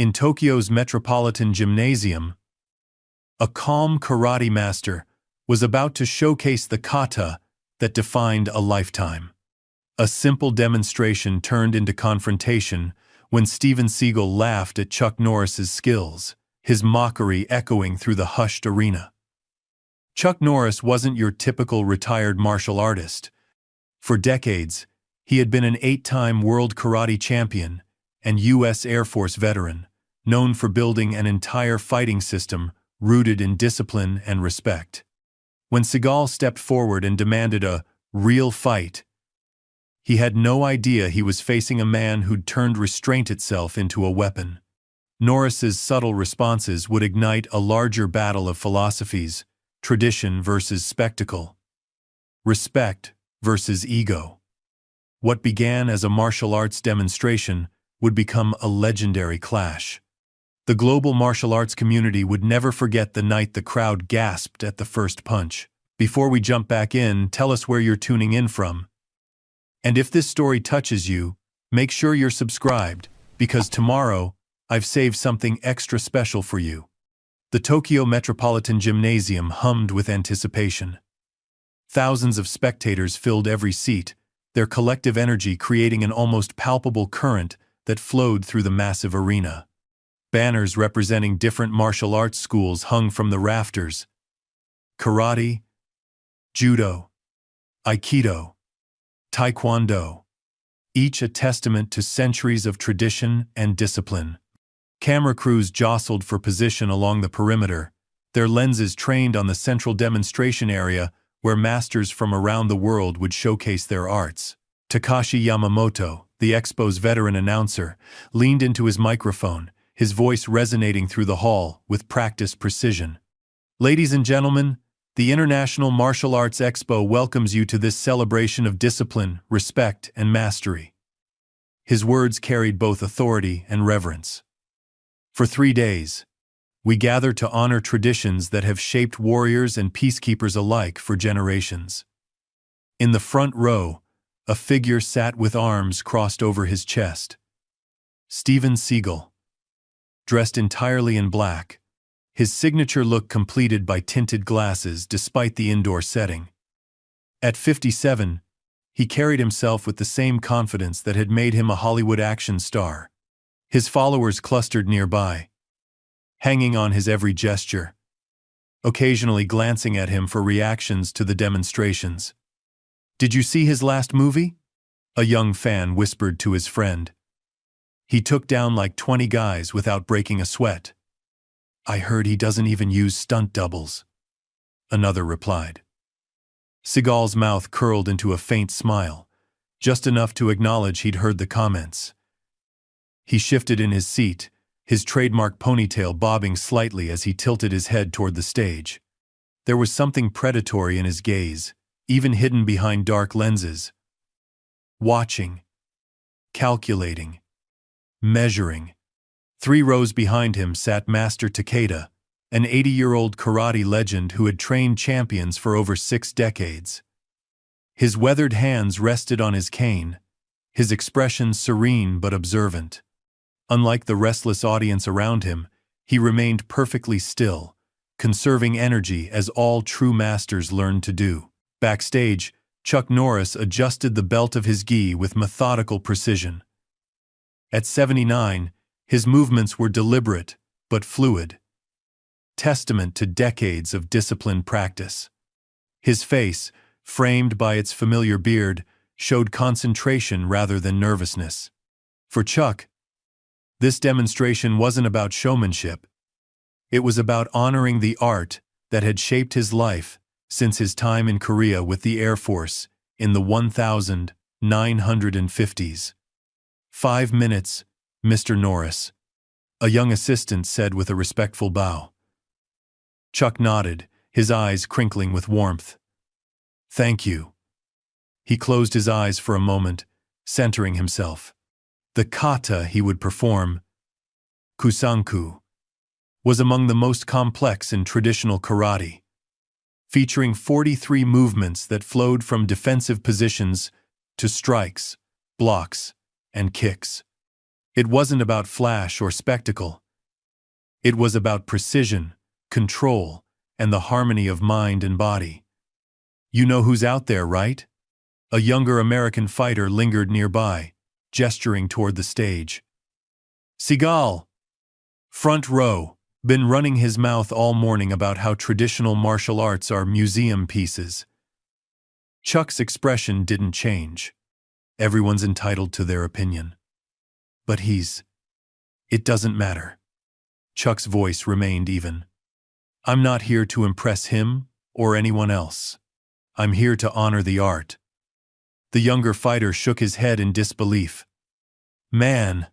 In Tokyo's Metropolitan Gymnasium, a calm karate master was about to showcase the kata that defined a lifetime. A simple demonstration turned into confrontation when Seagal laughed at Chuck Norris's skills, his mockery echoing through the hushed arena. Chuck Norris wasn't your typical retired martial artist. For decades, he had been an 8-time world karate champion and U.S. Air Force veteran, known for building an entire fighting system rooted in discipline and respect. When Seagal stepped forward and demanded a real fight, he had no idea he was facing a man who'd turned restraint itself into a weapon. Norris's subtle responses would ignite a larger battle of philosophies, tradition versus spectacle, respect versus ego. What began as a martial arts demonstration would become a legendary clash. The global martial arts community would never forget the night the crowd gasped at the first punch. Before we jump back in, tell us where you're tuning in from. And if this story touches you, make sure you're subscribed, because tomorrow, I've saved something extra special for you. The Tokyo Metropolitan Gymnasium hummed with anticipation. Thousands of spectators filled every seat, their collective energy creating an almost palpable current that flowed through the massive arena. Banners representing different martial arts schools hung from the rafters. Karate, Judo, Aikido, Taekwondo, each a testament to centuries of tradition and discipline. Camera crews jostled for position along the perimeter, their lenses trained on the central demonstration area where masters from around the world would showcase their arts. Takashi Yamamoto, the Expo's veteran announcer, leaned into his microphone, his voice resonating through the hall with practiced precision. Ladies and gentlemen, the International Martial Arts Expo welcomes you to this celebration of discipline, respect, and mastery. His words carried both authority and reverence. For 3 days, we gather to honor traditions that have shaped warriors and peacekeepers alike for generations. In the front row, a figure sat with arms crossed over his chest. Seagal, dressed entirely in black, his signature look completed by tinted glasses despite the indoor setting. At 57, he carried himself with the same confidence that had made him a Hollywood action star. His followers clustered nearby, hanging on his every gesture, occasionally glancing at him for reactions to the demonstrations. "Did you see his last movie?" a young fan whispered to his friend. "He took down like 20 guys without breaking a sweat." "I heard he doesn't even use stunt doubles," another replied. Seagal's mouth curled into a faint smile, just enough to acknowledge he'd heard the comments. He shifted in his seat, his trademark ponytail bobbing slightly as he tilted his head toward the stage. There was something predatory in his gaze, even hidden behind dark lenses. Watching, calculating, measuring. 3 rows behind him sat Master Takeda, an 80-year-old karate legend who had trained champions for over 6 decades. His weathered hands rested on his cane, his expression serene but observant. Unlike the restless audience around him, he remained perfectly still, conserving energy as all true masters learn to do. Backstage, Chuck Norris adjusted the belt of his gi with methodical precision. At 79, his movements were deliberate but fluid, testament to decades of disciplined practice. His face, framed by its familiar beard, showed concentration rather than nervousness. For Chuck, this demonstration wasn't about showmanship. It was about honoring the art that had shaped his life since his time in Korea with the Air Force in the 1950s. 5 minutes, Mr. Norris, a young assistant said with a respectful bow. Chuck nodded, his eyes crinkling with warmth. "Thank you." He closed his eyes for a moment, centering himself. The kata he would perform, kusanku, was among the most complex in traditional karate, featuring 43 movements that flowed from defensive positions to strikes, blocks, and kicks. It wasn't about flash or spectacle. It was about precision, control, and the harmony of mind and body. You know who's out there, right? A younger American fighter lingered nearby, gesturing toward the stage. Seagal! Front row, been running his mouth all morning about how traditional martial arts are museum pieces. Chuck's expression didn't change. Everyone's entitled to their opinion. But it doesn't matter. Chuck's voice remained even. I'm not here to impress him or anyone else. I'm here to honor the art. The younger fighter shook his head in disbelief. Man,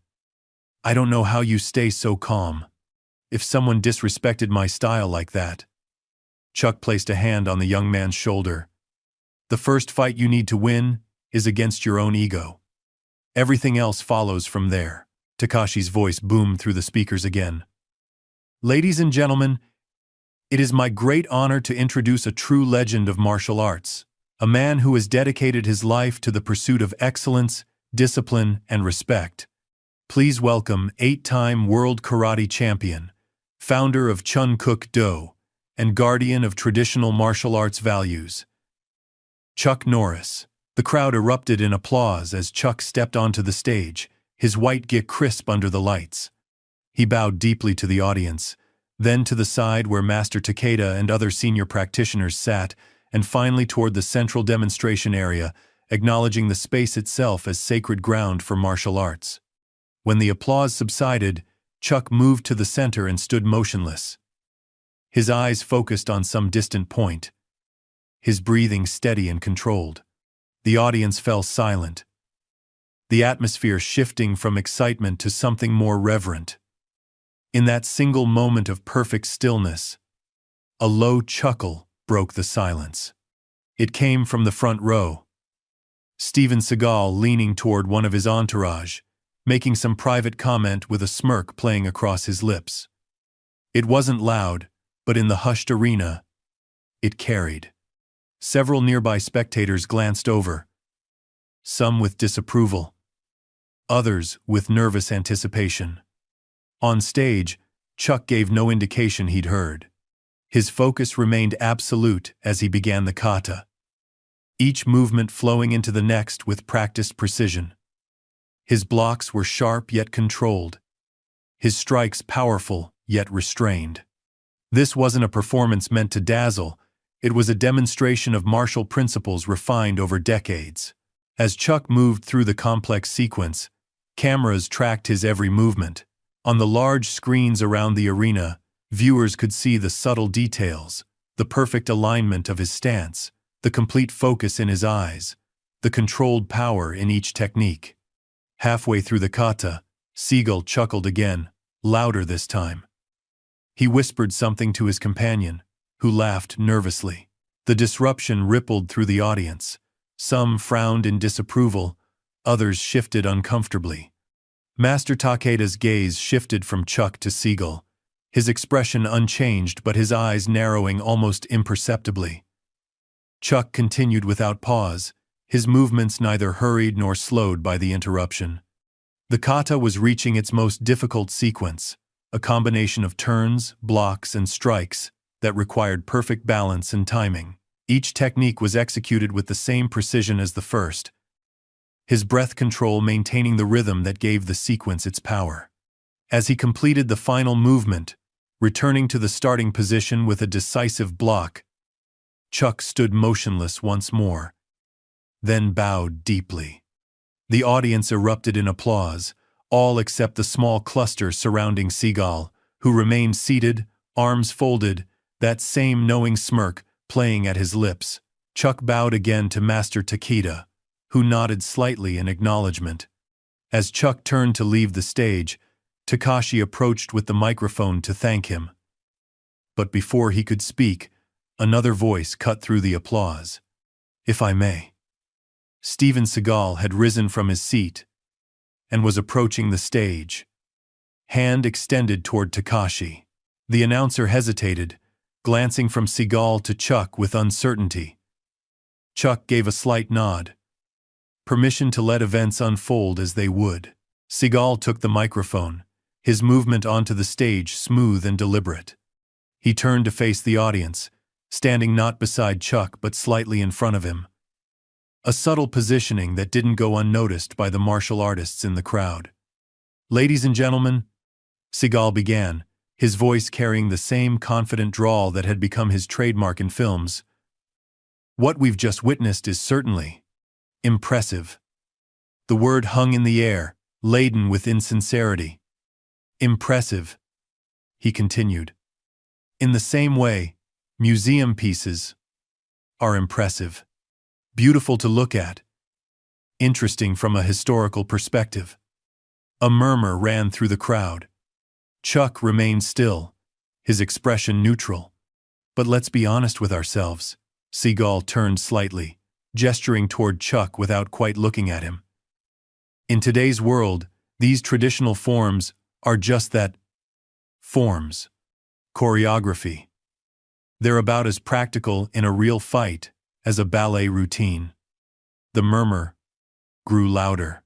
I don't know how you stay so calm. If someone disrespected my style like that. Chuck placed a hand on the young man's shoulder. The first fight you need to win is against your own ego. Everything else follows from there. Takashi's voice boomed through the speakers again. Ladies and gentlemen, it is my great honor to introduce a true legend of martial arts, a man who has dedicated his life to the pursuit of excellence, discipline, and respect. Please welcome 8-time World Karate Champion, founder of Chun-Kook Do, and guardian of traditional martial arts values, Chuck Norris. The crowd erupted in applause as Chuck stepped onto the stage, his white gi crisp under the lights. He bowed deeply to the audience, then to the side where Master Takeda and other senior practitioners sat, and finally toward the central demonstration area, acknowledging the space itself as sacred ground for martial arts. When the applause subsided, Chuck moved to the center and stood motionless. His eyes focused on some distant point, his breathing steady and controlled. The audience fell silent, the atmosphere shifting from excitement to something more reverent. In that single moment of perfect stillness, a low chuckle broke the silence. It came from the front row. Steven Seagal leaning toward one of his entourage, making some private comment with a smirk playing across his lips. It wasn't loud, but in the hushed arena, it carried. Several nearby spectators glanced over, some with disapproval, others with nervous anticipation. On stage, Chuck gave no indication he'd heard. His focus remained absolute as he began the kata, each movement flowing into the next with practiced precision. His blocks were sharp yet controlled, his strikes powerful yet restrained. This wasn't a performance meant to dazzle, it was a demonstration of martial principles refined over decades. As Chuck moved through the complex sequence, cameras tracked his every movement. On the large screens around the arena, viewers could see the subtle details, the perfect alignment of his stance, the complete focus in his eyes, the controlled power in each technique. Halfway through the kata, Seagal chuckled again, louder this time. He whispered something to his companion, who laughed nervously. The disruption rippled through the audience. Some frowned in disapproval, others shifted uncomfortably. Master Takeda's gaze shifted from Chuck to Seagal, his expression unchanged but his eyes narrowing almost imperceptibly. Chuck continued without pause, his movements neither hurried nor slowed by the interruption. The kata was reaching its most difficult sequence, a combination of turns, blocks, and strikes that required perfect balance and timing. Each technique was executed with the same precision as the first, his breath control maintaining the rhythm that gave the sequence its power. As he completed the final movement, returning to the starting position with a decisive block, Chuck stood motionless once more, then bowed deeply. The audience erupted in applause, all except the small cluster surrounding Seagal, who remained seated, arms folded, that same knowing smirk playing at his lips. Chuck bowed again to Master Takeda, who nodded slightly in acknowledgement. As Chuck turned to leave the stage, Takashi approached with the microphone to thank him. But before he could speak, another voice cut through the applause. If I may. Steven Seagal had risen from his seat and was approaching the stage, hand extended toward Takashi. The announcer hesitated, glancing from Seagal to Chuck with uncertainty. Chuck gave a slight nod. Permission to let events unfold as they would. Seagal took the microphone, his movement onto the stage smooth and deliberate. He turned to face the audience, standing not beside Chuck but slightly in front of him. A subtle positioning that didn't go unnoticed by the martial artists in the crowd. "Ladies and gentlemen," Seagal began, his voice carrying the same confident drawl that had become his trademark in films. "What we've just witnessed is certainly impressive." The word hung in the air, laden with insincerity. "Impressive," he continued. "In the same way, museum pieces are impressive. Beautiful to look at. Interesting from a historical perspective." A murmur ran through the crowd. Chuck remained still, his expression neutral. "But let's be honest with ourselves." Seagal turned slightly, gesturing toward Chuck without quite looking at him. "In today's world, these traditional forms are just that. Forms. Choreography. They're about as practical in a real fight as a ballet routine." The murmur grew louder.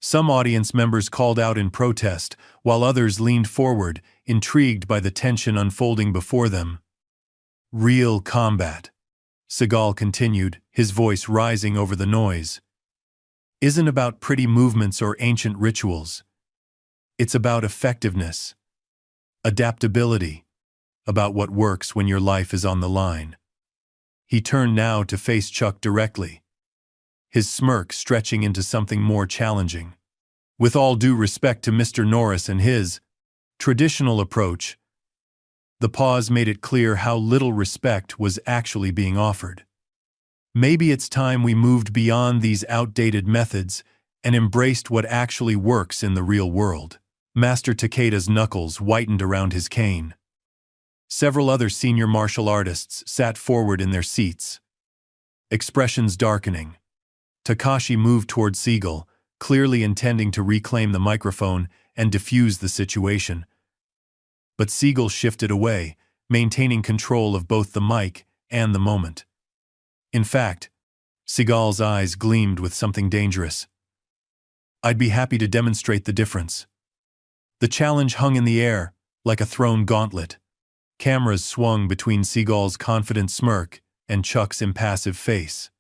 Some audience members called out in protest, while others leaned forward, intrigued by the tension unfolding before them. "Real combat," Seagal continued, his voice rising over the noise, "isn't about pretty movements or ancient rituals. It's about effectiveness, adaptability, about what works when your life is on the line." He turned now to face Chuck directly, his smirk stretching into something more challenging. "With all due respect to Mr. Norris and his traditional approach," the pause made it clear how little respect was actually being offered. "Maybe it's time we moved beyond these outdated methods and embraced what actually works in the real world." Master Takeda's knuckles whitened around his cane. Several other senior martial artists sat forward in their seats, expressions darkening. Takashi moved toward Seagal, clearly intending to reclaim the microphone and defuse the situation. But Seagal shifted away, maintaining control of both the mic and the moment. In fact, Seagal's eyes gleamed with something dangerous. "I'd be happy to demonstrate the difference." The challenge hung in the air, like a thrown gauntlet. Cameras swung between Seagal's confident smirk and Chuck's impassive face.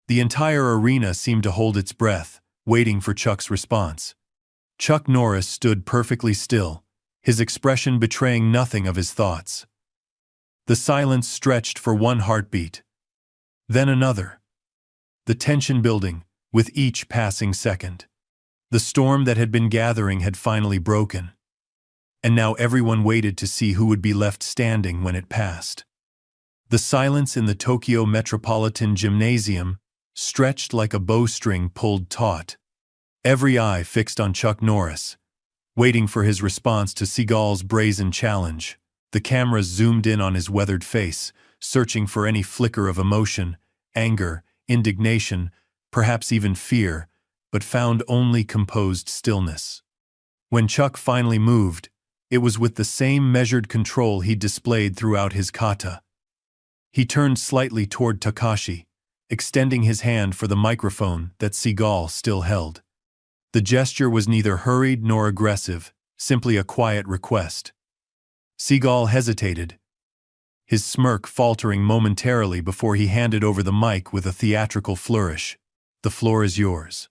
The entire arena seemed to hold its breath, waiting for Chuck's response. Chuck Norris stood perfectly still, his expression betraying nothing of his thoughts. The silence stretched for one heartbeat, then another. The tension building, with each passing second. The storm that had been gathering had finally broken. And now everyone waited to see who would be left standing when it passed. The silence in the Tokyo Metropolitan Gymnasium stretched like a bowstring pulled taut. Every eye fixed on Chuck Norris, waiting for his response to Seagal's brazen challenge. The cameras zoomed in on his weathered face, searching for any flicker of emotion, anger, indignation, perhaps even fear, but found only composed stillness. When Chuck finally moved, it was with the same measured control he displayed throughout his kata. He turned slightly toward Takashi, extending his hand for the microphone that Seagal still held. The gesture was neither hurried nor aggressive, simply a quiet request. Seagal hesitated, his smirk faltering momentarily before he handed over the mic with a theatrical flourish. "The floor is yours,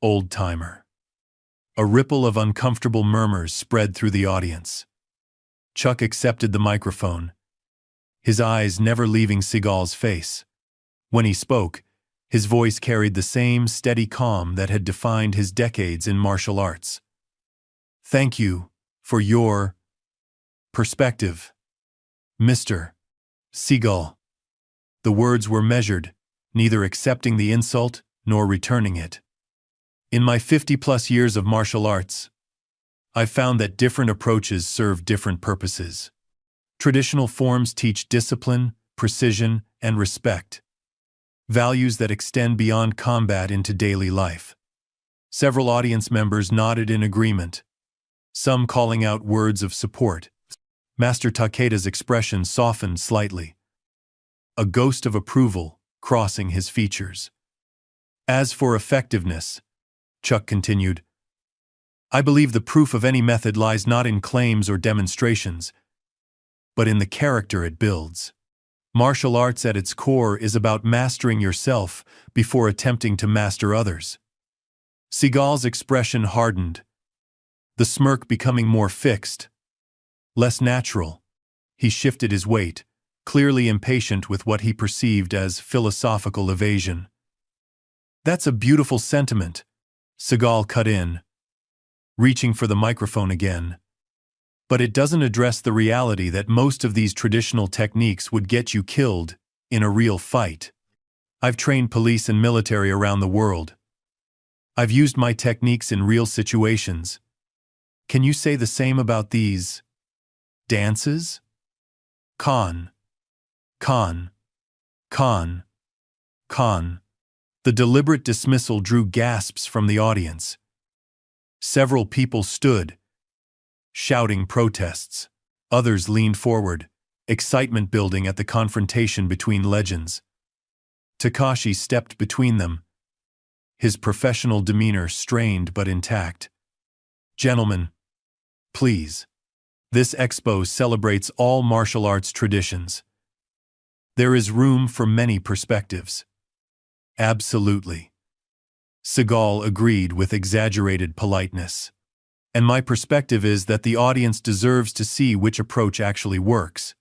old-timer." A ripple of uncomfortable murmurs spread through the audience. Chuck accepted the microphone, his eyes never leaving Seagal's face. When he spoke, his voice carried the same steady calm that had defined his decades in martial arts. "Thank you for your perspective, Mr. Seagal." The words were measured, neither accepting the insult nor returning it. "In my 50-plus years of martial arts, I've found that different approaches serve different purposes. Traditional forms teach discipline, precision, and respect, values that extend beyond combat into daily life." Several audience members nodded in agreement, some calling out words of support. Master Takeda's expression softened slightly, a ghost of approval crossing his features. "As for effectiveness," Chuck continued, I believe the proof of any method lies not in claims or demonstrations, but in the character it builds. Martial arts at its core is about mastering yourself before attempting to master others. Seagal's expression hardened, the smirk becoming more fixed, less natural. He shifted his weight, clearly impatient with what he perceived as philosophical evasion. "That's a beautiful sentiment," Seagal cut in, reaching for the microphone again. "But it doesn't address the reality that most of these traditional techniques would get you killed in a real fight. I've trained police and military around the world. I've used my techniques in real situations. Can you say the same about these dances?" Khan. Khan. Khan. Khan. The deliberate dismissal drew gasps from the audience. Several people stood, shouting protests. Others leaned forward, excitement building at the confrontation between legends. Takashi stepped between them, his professional demeanor strained but intact. "Gentlemen, please. This expo celebrates all martial arts traditions. There is room for many perspectives." "Absolutely." Seagal agreed with exaggerated politeness. "And my perspective is that the audience deserves to see which approach actually works."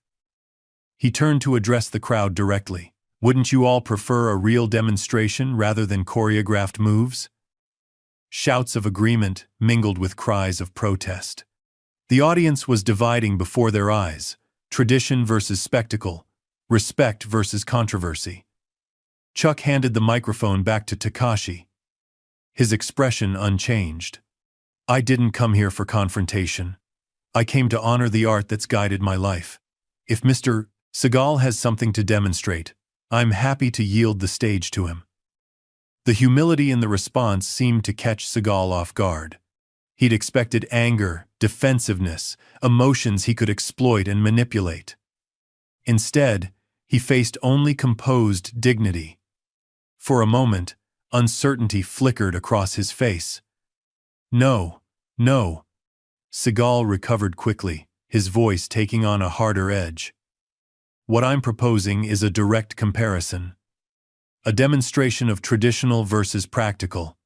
He turned to address the crowd directly. "Wouldn't you all prefer a real demonstration rather than choreographed moves?" Shouts of agreement mingled with cries of protest. The audience was dividing before their eyes, tradition versus spectacle, respect versus controversy. Chuck handed the microphone back to Takashi, his expression unchanged. "I didn't come here for confrontation. I came to honor the art that's guided my life. If Mr. Seagal has something to demonstrate, I'm happy to yield the stage to him." The humility in the response seemed to catch Seagal off guard. He'd expected anger, defensiveness, emotions he could exploit and manipulate. Instead, he faced only composed dignity. For a moment, uncertainty flickered across his face. "No, no." Seagal recovered quickly, his voice taking on a harder edge. "What I'm proposing is a direct comparison. A demonstration of traditional versus practical.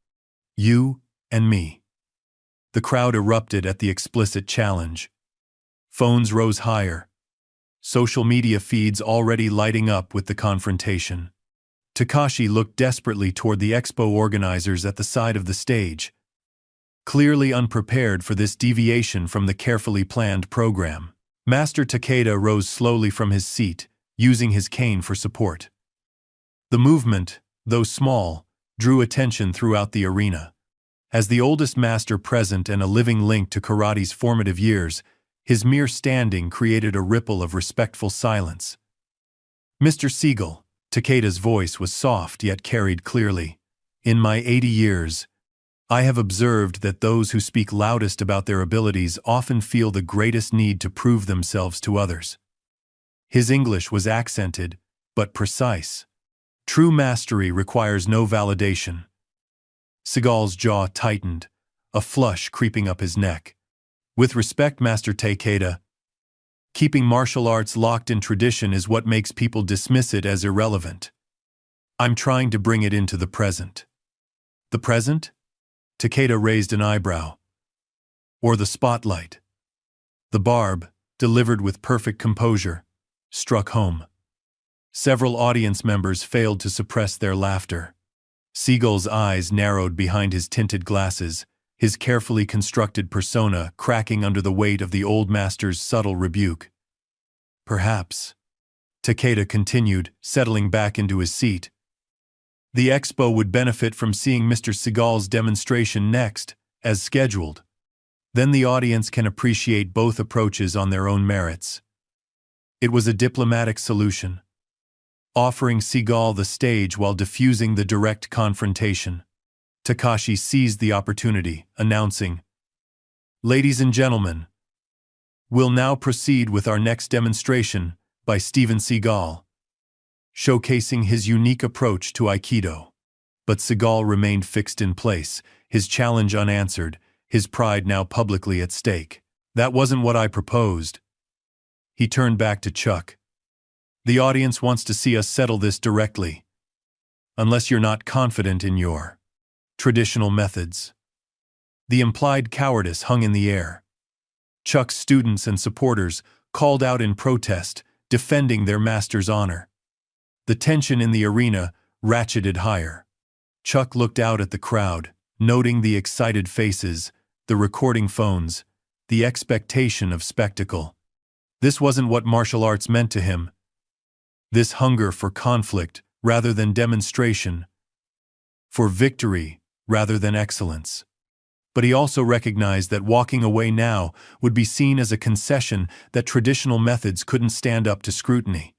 You and me." The crowd erupted at the explicit challenge. Phones rose higher, social media feeds already lighting up with the confrontation. Takashi looked desperately toward the expo organizers at the side of the stage, clearly unprepared for this deviation from the carefully planned program. Master Takeda rose slowly from his seat, using his cane for support. The movement, though small, drew attention throughout the arena. As the oldest master present and a living link to karate's formative years, his mere standing created a ripple of respectful silence. "Mr. Seagal," Takeda's voice was soft yet carried clearly, "in my 80 years, I have observed that those who speak loudest about their abilities often feel the greatest need to prove themselves to others." His English was accented, but precise. "True mastery requires no validation." Seagal's jaw tightened, a flush creeping up his neck. "With respect, Master Takeda, keeping martial arts locked in tradition is what makes people dismiss it as irrelevant. I'm trying to bring it into the present." "The present?" Takeda raised an eyebrow. "Or the spotlight?" The barb, delivered with perfect composure, struck home. Several audience members failed to suppress their laughter. Seagal's eyes narrowed behind his tinted glasses, his carefully constructed persona cracking under the weight of the old master's subtle rebuke. "Perhaps," Takeda continued, settling back into his seat, "the expo would benefit from seeing Mr. Seagal's demonstration next, as scheduled. Then the audience can appreciate both approaches on their own merits." It was a diplomatic solution, offering Seagal the stage while diffusing the direct confrontation. Takashi seized the opportunity, announcing, "Ladies and gentlemen, we'll now proceed with our next demonstration by Steven Seagal, showcasing his unique approach to Aikido." But Seagal remained fixed in place, his challenge unanswered, his pride now publicly at stake. That wasn't what I proposed. He turned back to Chuck. The audience wants to see us settle this directly. Unless you're not confident in your traditional methods. The implied cowardice hung in the air. Chuck's students and supporters called out in protest, defending their master's honor. The tension in the arena ratcheted higher. Chuck looked out at the crowd, noting the excited faces, the recording phones, the expectation of spectacle. This wasn't what martial arts meant to him. This hunger for conflict rather than demonstration, for victory rather than excellence. But he also recognized that walking away now would be seen as a concession that traditional methods couldn't stand up to scrutiny.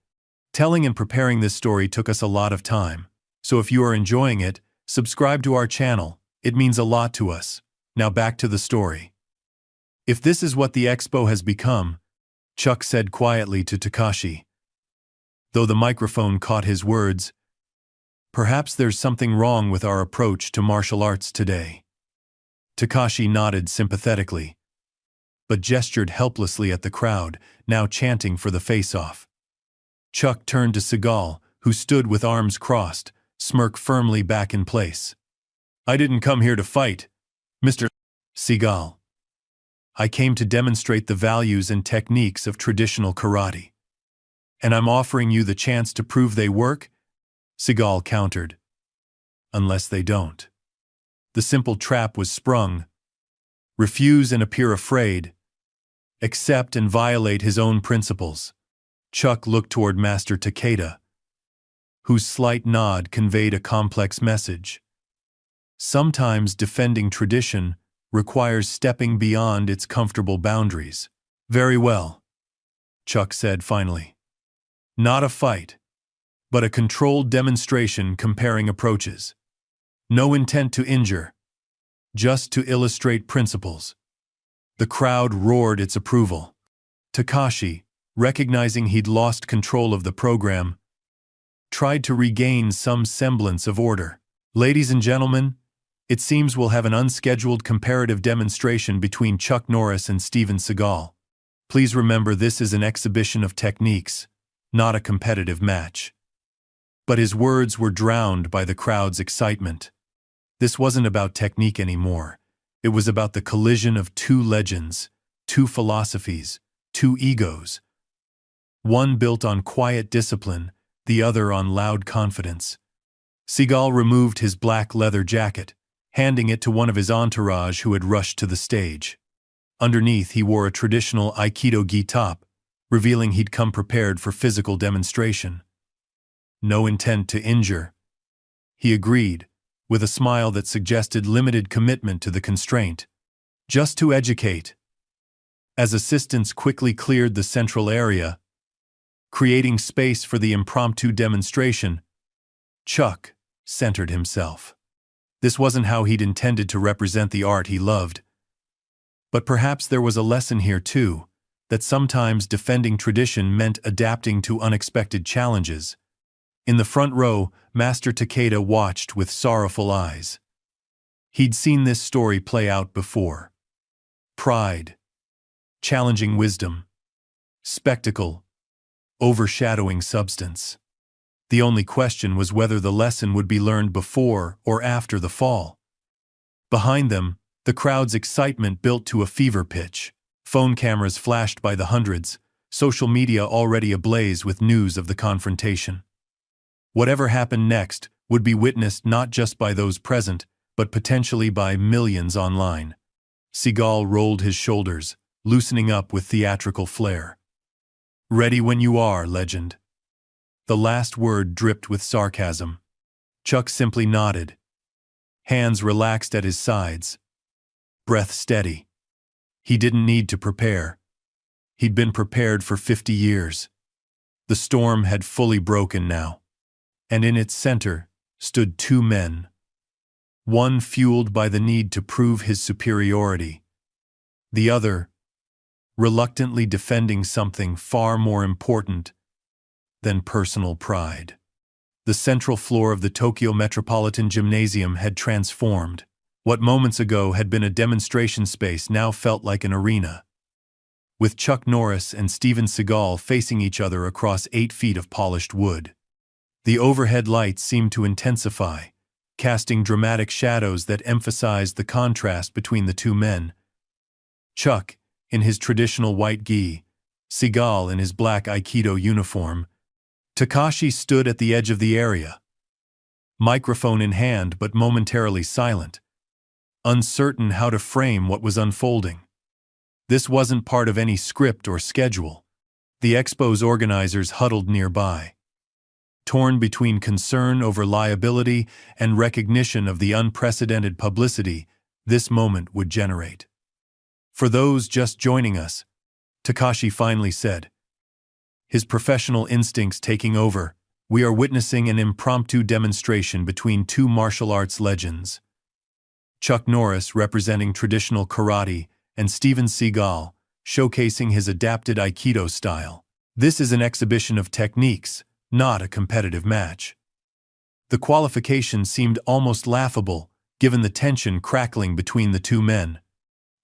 Telling and preparing this story took us a lot of time, so if you are enjoying it, subscribe to our channel. It means a lot to us. Now back to the story. If this is what the expo has become, Chuck said quietly to Takashi. Though the microphone caught his words, perhaps there's something wrong with our approach to martial arts today. Takashi nodded sympathetically, but gestured helplessly at the crowd, now chanting for the face-off. Chuck turned to Seagal, who stood with arms crossed, smirk firmly back in place. I didn't come here to fight, Mr. Seagal. I came to demonstrate the values and techniques of traditional karate. And I'm offering you the chance to prove they work, Seagal countered. Unless they don't. The simple trap was sprung. Refuse and appear afraid. Accept and violate his own principles. Chuck looked toward Master Takeda, whose slight nod conveyed a complex message. Sometimes defending tradition requires stepping beyond its comfortable boundaries. Very well, Chuck said finally. Not a fight, but a controlled demonstration comparing approaches. No intent to injure, just to illustrate principles. The crowd roared its approval. Takashi, recognizing he'd lost control of the program, tried to regain some semblance of order. Ladies and gentlemen, it seems we'll have an unscheduled comparative demonstration between Chuck Norris and Steven Seagal. Please remember this is an exhibition of techniques, not a competitive match. But his words were drowned by the crowd's excitement. This wasn't about technique anymore. It was about the collision of two legends, two philosophies, two egos. One built on quiet discipline, the other on loud confidence. Seagal removed his black leather jacket, handing it to one of his entourage who had rushed to the stage. Underneath, he wore a traditional Aikido gi top, revealing he'd come prepared for physical demonstration. No intent to injure. He agreed, with a smile that suggested limited commitment to the constraint. Just to educate. As assistants quickly cleared the central area, creating space for the impromptu demonstration, Chuck centered himself. This wasn't how he'd intended to represent the art he loved. But perhaps there was a lesson here too, that sometimes defending tradition meant adapting to unexpected challenges. In the front row, Master Takeda watched with sorrowful eyes. He'd seen this story play out before. Pride, challenging wisdom, spectacle, overshadowing substance. The only question was whether the lesson would be learned before or after the fall. Behind them, the crowd's excitement built to a fever pitch. Phone cameras flashed by the hundreds, social media already ablaze with news of the confrontation. Whatever happened next would be witnessed not just by those present, but potentially by millions online. Seagal rolled his shoulders, loosening up with theatrical flair. Ready when you are, legend. The last word dripped with sarcasm. Chuck simply nodded. Hands relaxed at his sides. Breath steady. He didn't need to prepare. He'd been prepared for 50 years. The storm had fully broken now. And in its center stood two men. One fueled by the need to prove his superiority. The other, reluctantly defending something far more important than personal pride. The central floor of the Tokyo Metropolitan Gymnasium had transformed. What moments ago had been a demonstration space now felt like an arena, with Chuck Norris and Steven Seagal facing each other across 8 feet of polished wood. The overhead lights seemed to intensify, casting dramatic shadows that emphasized the contrast between the two men. Chuck, in his traditional white gi, Seagal in his black Aikido uniform. Takashi stood at the edge of the area, microphone in hand but momentarily silent, uncertain how to frame what was unfolding. This wasn't part of any script or schedule. The expo's organizers huddled nearby, torn between concern over liability and recognition of the unprecedented publicity this moment would generate. For those just joining us, Takashi finally said, his professional instincts taking over, we are witnessing an impromptu demonstration between two martial arts legends. Chuck Norris representing traditional karate and Steven Seagal showcasing his adapted Aikido style. This is an exhibition of techniques, not a competitive match. The qualification seemed almost laughable, given the tension crackling between the two men.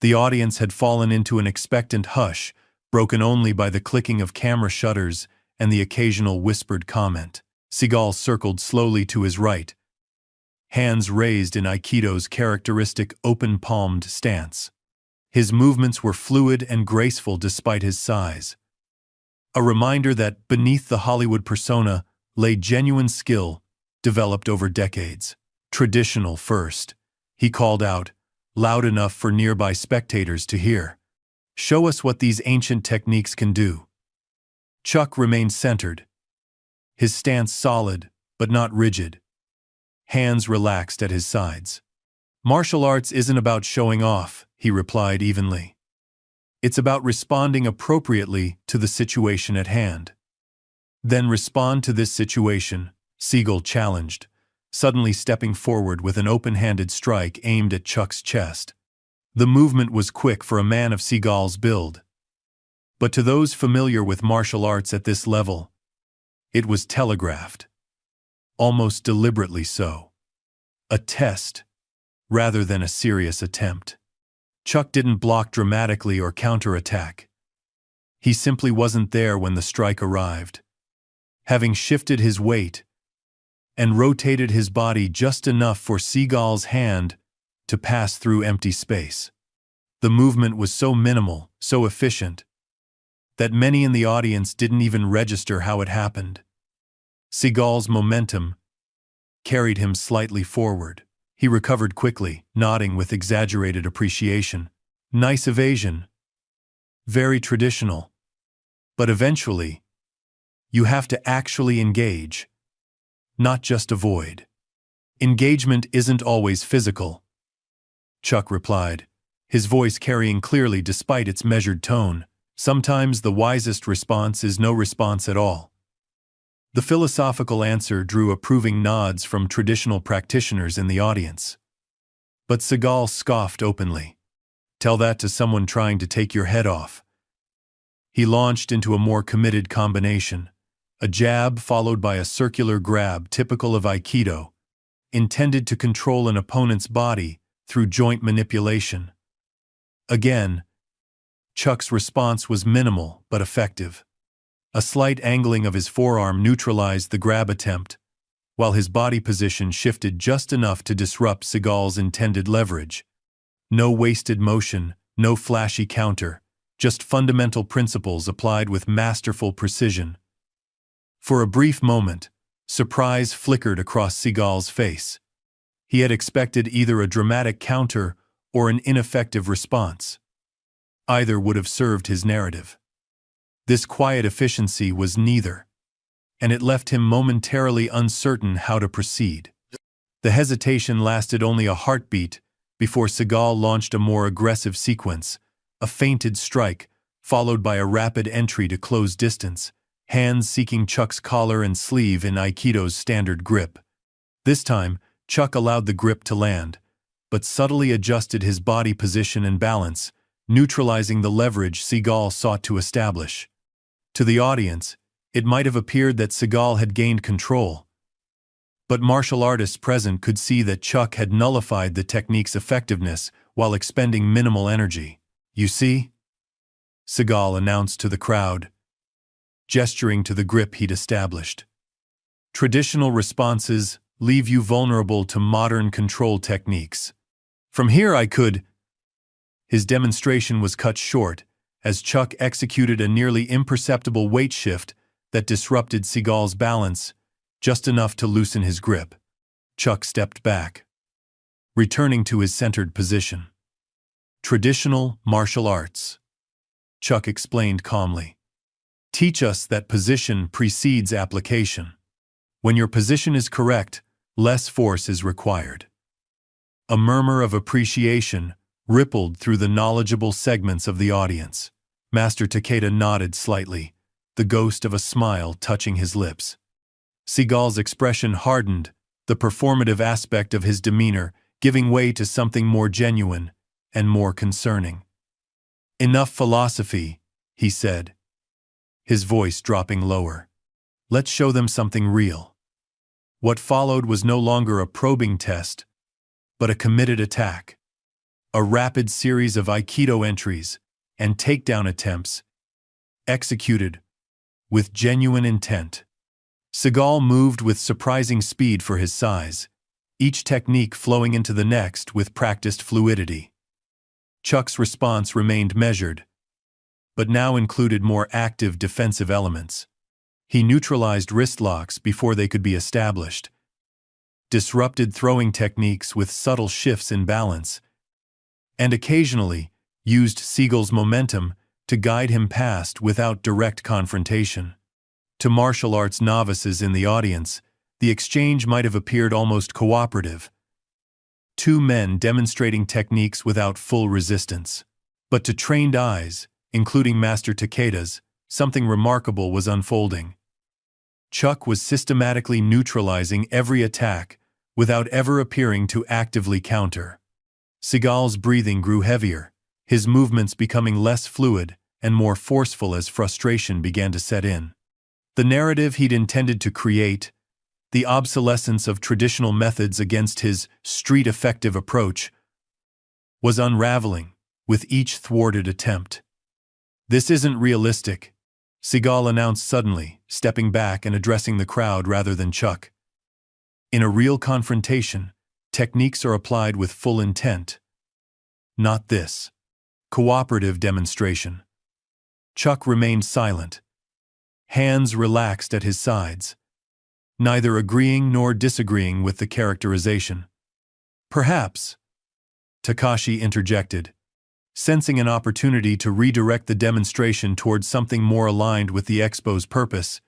The audience had fallen into an expectant hush, broken only by the clicking of camera shutters and the occasional whispered comment. Seagal circled slowly to his right, hands raised in Aikido's characteristic open-palmed stance. His movements were fluid and graceful despite his size, a reminder that beneath the Hollywood persona lay genuine skill developed over decades. Traditional first, he called out, loud enough for nearby spectators to hear. Show us what these ancient techniques can do. Chuck remained centered, his stance solid but not rigid, hands relaxed at his sides. Martial arts isn't about showing off, he replied evenly. It's about responding appropriately to the situation at hand. Then respond to this situation, Seagal challenged, suddenly stepping forward with an open-handed strike aimed at Chuck's chest. The movement was quick for a man of Seagal's build. But to those familiar with martial arts at this level, it was telegraphed. Almost deliberately so. A test, rather than a serious attempt. Chuck didn't block dramatically or counterattack. He simply wasn't there when the strike arrived. Having shifted his weight and rotated his body just enough for Seagal's hand to pass through empty space. The movement was so minimal, so efficient, that many in the audience didn't even register how it happened. Seagal's momentum carried him slightly forward. He recovered quickly, nodding with exaggerated appreciation. Nice evasion. Very traditional. But eventually, you have to actually engage, not just avoid. Engagement isn't always physical, Chuck replied, his voice carrying clearly despite its measured tone. Sometimes the wisest response is no response at all. The philosophical answer drew approving nods from traditional practitioners in the audience. But Seagal scoffed openly. Tell that to someone trying to take your head off. He launched into a more committed combination, a jab followed by a circular grab typical of Aikido, intended to control an opponent's body through joint manipulation. Again, Chuck's response was minimal but effective. A slight angling of his forearm neutralized the grab attempt, while his body position shifted just enough to disrupt Seagal's intended leverage. No wasted motion, no flashy counter, just fundamental principles applied with masterful precision. For a brief moment, surprise flickered across Seagal's face. He had expected either a dramatic counter or an ineffective response. Either would have served his narrative. This quiet efficiency was neither, and it left him momentarily uncertain how to proceed. The hesitation lasted only a heartbeat before Seagal launched a more aggressive sequence, a feinted strike, followed by a rapid entry to close distance, hands seeking Chuck's collar and sleeve in Aikido's standard grip. This time, Chuck allowed the grip to land, but subtly adjusted his body position and balance, neutralizing the leverage Seagal sought to establish. To the audience, it might have appeared that Seagal had gained control. But martial artists present could see that Chuck had nullified the technique's effectiveness while expending minimal energy. "You see?" Seagal announced to the crowd, gesturing to the grip he'd established. "Traditional responses leave you vulnerable to modern control techniques. From here I could—" His demonstration was cut short as Chuck executed a nearly imperceptible weight shift that disrupted Seagal's balance, just enough to loosen his grip. Chuck stepped back, returning to his centered position. "Traditional martial arts," Chuck explained calmly, "teach us that position precedes application. When your position is correct, less force is required." A murmur of appreciation rippled through the knowledgeable segments of the audience. Master Takeda nodded slightly, the ghost of a smile touching his lips. Seagal's expression hardened, the performative aspect of his demeanor giving way to something more genuine and more concerning. "Enough philosophy," he said, his voice dropping lower. "Let's show them something real." What followed was no longer a probing test, but a committed attack. A rapid series of Aikido entries and takedown attempts, executed with genuine intent. Seagal moved with surprising speed for his size, each technique flowing into the next with practiced fluidity. Chuck's response remained measured, but now included more active defensive elements. He neutralized wrist locks before they could be established, disrupted throwing techniques with subtle shifts in balance, and occasionally used Seagal's momentum to guide him past without direct confrontation. To martial arts novices in the audience, the exchange might have appeared almost cooperative. Two men demonstrating techniques without full resistance. But to trained eyes, including Master Takeda's, something remarkable was unfolding. Chuck was systematically neutralizing every attack without ever appearing to actively counter. Seagal's breathing grew heavier, his movements becoming less fluid and more forceful as frustration began to set in. The narrative he'd intended to create, the obsolescence of traditional methods against his street-effective approach, was unraveling with each thwarted attempt. "This isn't realistic," Seagal announced suddenly, stepping back and addressing the crowd rather than Chuck. "In a real confrontation, techniques are applied with full intent. Not this cooperative demonstration." Chuck remained silent, hands relaxed at his sides, neither agreeing nor disagreeing with the characterization. "Perhaps," Takashi interjected, sensing an opportunity to redirect the demonstration towards something more aligned with the expo's purpose.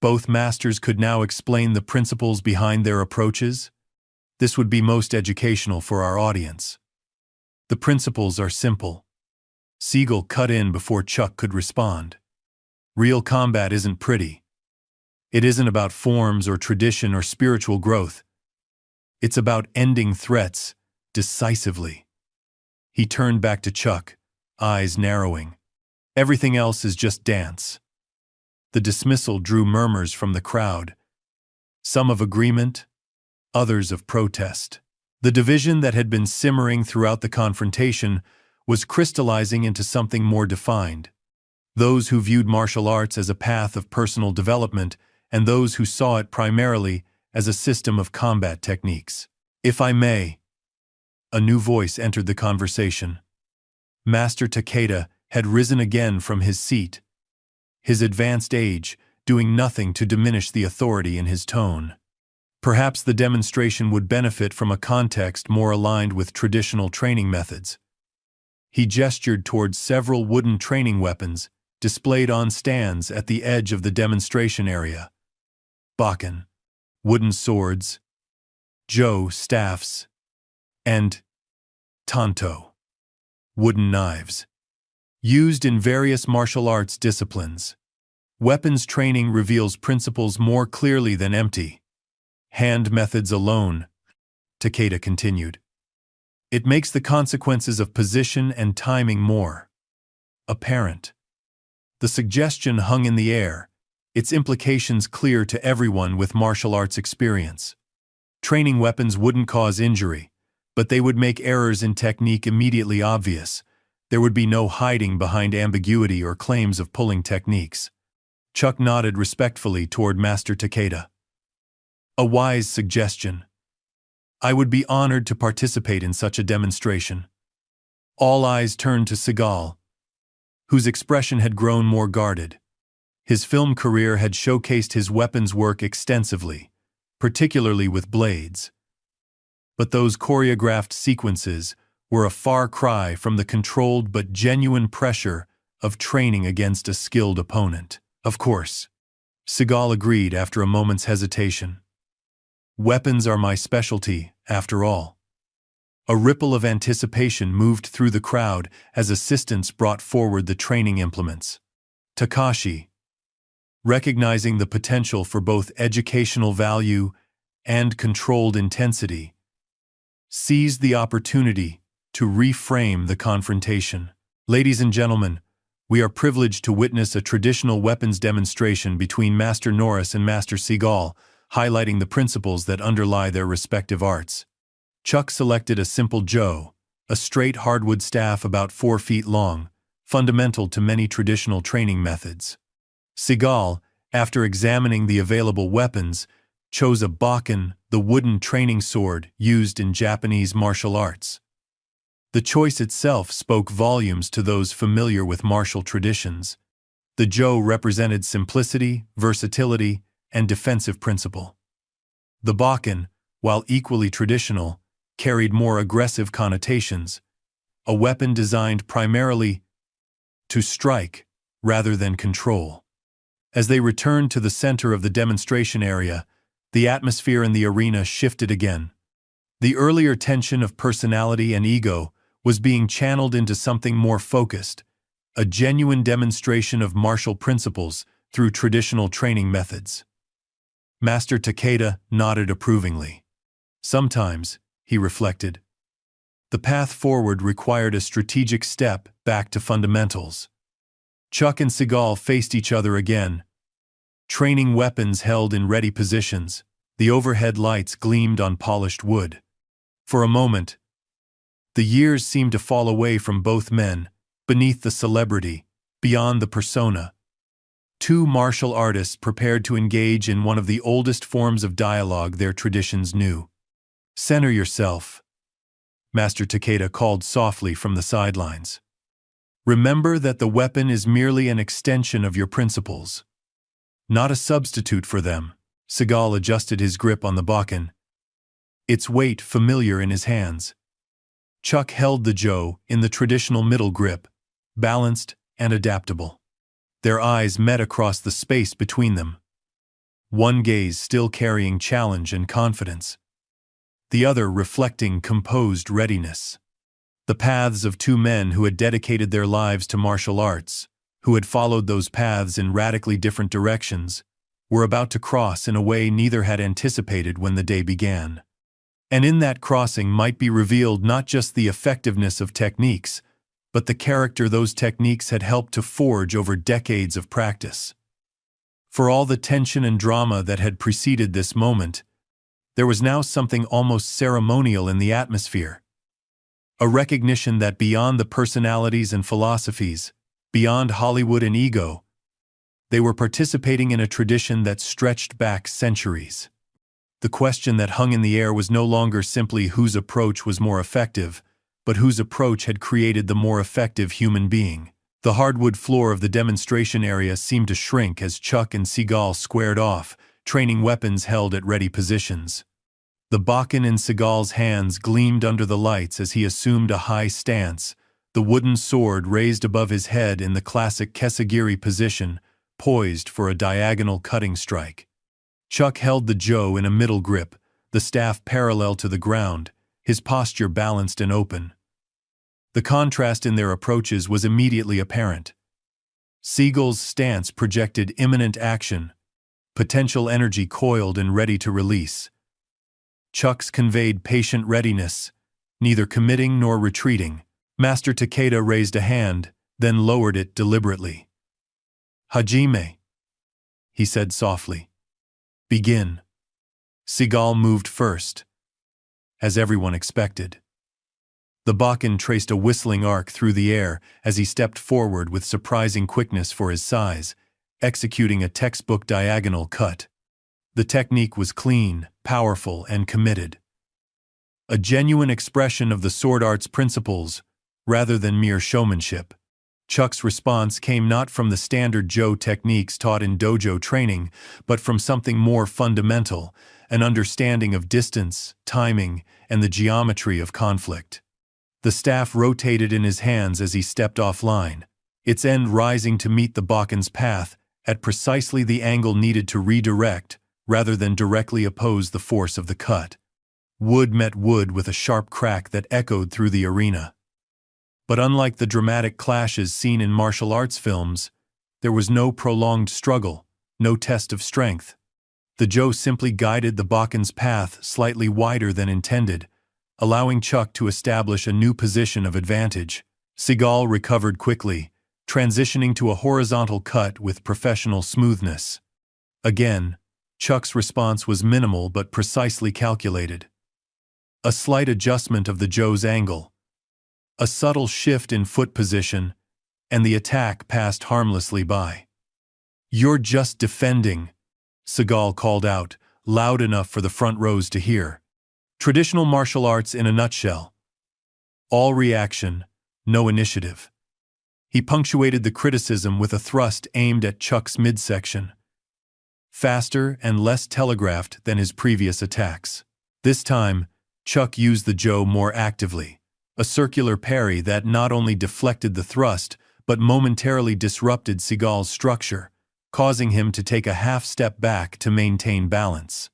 Both masters could now explain the principles behind their approaches. This would be most educational for our audience. "The principles are simple." Seagal cut in before Chuck could respond. "Real combat isn't pretty. It isn't about forms or tradition or spiritual growth. It's about ending threats decisively." He turned back to Chuck, eyes narrowing. "Everything else is just dance." The dismissal drew murmurs from the crowd, some of agreement, others of protest. The division that had been simmering throughout the confrontation was crystallizing into something more defined. Those who viewed martial arts as a path of personal development and those who saw it primarily as a system of combat techniques. "If I may," a new voice entered the conversation. Master Takeda had risen again from his seat, his advanced age doing nothing to diminish the authority in his tone. Perhaps the demonstration would benefit from a context more aligned with traditional training methods. He gestured towards several wooden training weapons displayed on stands at the edge of the demonstration area. Bakken, wooden swords, jo staffs, and tanto, wooden knives, used in various martial arts disciplines. Weapons training reveals principles more clearly than empty hand methods alone, Takeda continued. It makes the consequences of position and timing more apparent. The suggestion hung in the air, its implications clear to everyone with martial arts experience. Training weapons wouldn't cause injury, but they would make errors in technique immediately obvious. There would be no hiding behind ambiguity or claims of pulling techniques. Chuck nodded respectfully toward Master Takeda. A wise suggestion. I would be honored to participate in such a demonstration. All eyes turned to Seagal, whose expression had grown more guarded. His film career had showcased his weapons work extensively, particularly with blades. But those choreographed sequences were a far cry from the controlled but genuine pressure of training against a skilled opponent. Of course, Seagal agreed after a moment's hesitation. Weapons are my specialty, after all. A ripple of anticipation moved through the crowd as assistants brought forward the training implements. Takashi, recognizing the potential for both educational value and controlled intensity, seized the opportunity to reframe the confrontation. Ladies and gentlemen, we are privileged to witness a traditional weapons demonstration between Master Norris and Master Seagal, highlighting the principles that underlie their respective arts. Chuck selected a simple jo, a straight hardwood staff about 4 feet long, fundamental to many traditional training methods. Seagal, after examining the available weapons, chose a bakken, the wooden training sword used in Japanese martial arts. The choice itself spoke volumes to those familiar with martial traditions. The jo represented simplicity, versatility, and defensive principle. The bakken, while equally traditional, carried more aggressive connotations, a weapon designed primarily to strike rather than control. As they returned to the center of the demonstration area, the atmosphere in the arena shifted again. The earlier tension of personality and ego was being channeled into something more focused, a genuine demonstration of martial principles through traditional training methods. Master Takeda nodded approvingly. Sometimes, he reflected, the path forward required a strategic step back to fundamentals. Chuck and Seagal faced each other again. Training weapons held in ready positions, the overhead lights gleamed on polished wood. For a moment, the years seemed to fall away from both men, beneath the celebrity, beyond the persona. Two martial artists prepared to engage in one of the oldest forms of dialogue their traditions knew. Center yourself, Master Takeda called softly from the sidelines. Remember that the weapon is merely an extension of your principles, not a substitute for them. Seagal adjusted his grip on the bakken, its weight familiar in his hands. Chuck held the jo in the traditional middle grip, balanced and adaptable. Their eyes met across the space between them, one gaze still carrying challenge and confidence, the other reflecting composed readiness. The paths of two men who had dedicated their lives to martial arts, who had followed those paths in radically different directions, were about to cross in a way neither had anticipated when the day began. And in that crossing might be revealed not just the effectiveness of techniques, but the character those techniques had helped to forge over decades of practice. For all the tension and drama that had preceded this moment, there was now something almost ceremonial in the atmosphere. A recognition that beyond the personalities and philosophies, beyond Hollywood and ego, they were participating in a tradition that stretched back centuries. The question that hung in the air was no longer simply whose approach was more effective, but whose approach had created the more effective human being. The hardwood floor of the demonstration area seemed to shrink as Chuck and Seagal squared off, training weapons held at ready positions. The bakken in Seagal's hands gleamed under the lights as he assumed a high stance, the wooden sword raised above his head in the classic kesagiri position, poised for a diagonal cutting strike. Chuck held the jo in a middle grip, the staff parallel to the ground, his posture balanced and open. The contrast in their approaches was immediately apparent. Seagal's stance projected imminent action, potential energy coiled and ready to release. Chuck's conveyed patient readiness, neither committing nor retreating. Master Takeda raised a hand, then lowered it deliberately. Hajime, he said softly. Begin. Seagal moved first, as everyone expected. The Bakken traced a whistling arc through the air as he stepped forward with surprising quickness for his size, executing a textbook diagonal cut. The technique was clean, powerful, and committed. A genuine expression of the sword art's principles, rather than mere showmanship. Chuck's response came not from the standard Joe techniques taught in dojo training, but from something more fundamental, an understanding of distance, timing, and the geometry of conflict. The staff rotated in his hands as he stepped offline, its end rising to meet the Bakken's path at precisely the angle needed to redirect, rather than directly oppose the force of the cut. Wood met wood with a sharp crack that echoed through the arena. But unlike the dramatic clashes seen in martial arts films, there was no prolonged struggle, no test of strength. The Joe simply guided the Bakken's path slightly wider than intended, allowing Chuck to establish a new position of advantage. Seagal recovered quickly, transitioning to a horizontal cut with professional smoothness. Again, Chuck's response was minimal but precisely calculated. A slight adjustment of the Joe's angle, a subtle shift in foot position, and the attack passed harmlessly by. "You're just defending," Seagal called out, loud enough for the front rows to hear. Traditional martial arts in a nutshell. All reaction, no initiative. He punctuated the criticism with a thrust aimed at Chuck's midsection. Faster and less telegraphed than his previous attacks. This time, Chuck used the Joe more actively, a circular parry that not only deflected the thrust, but momentarily disrupted Seagal's structure, causing him to take a half step back to maintain balance.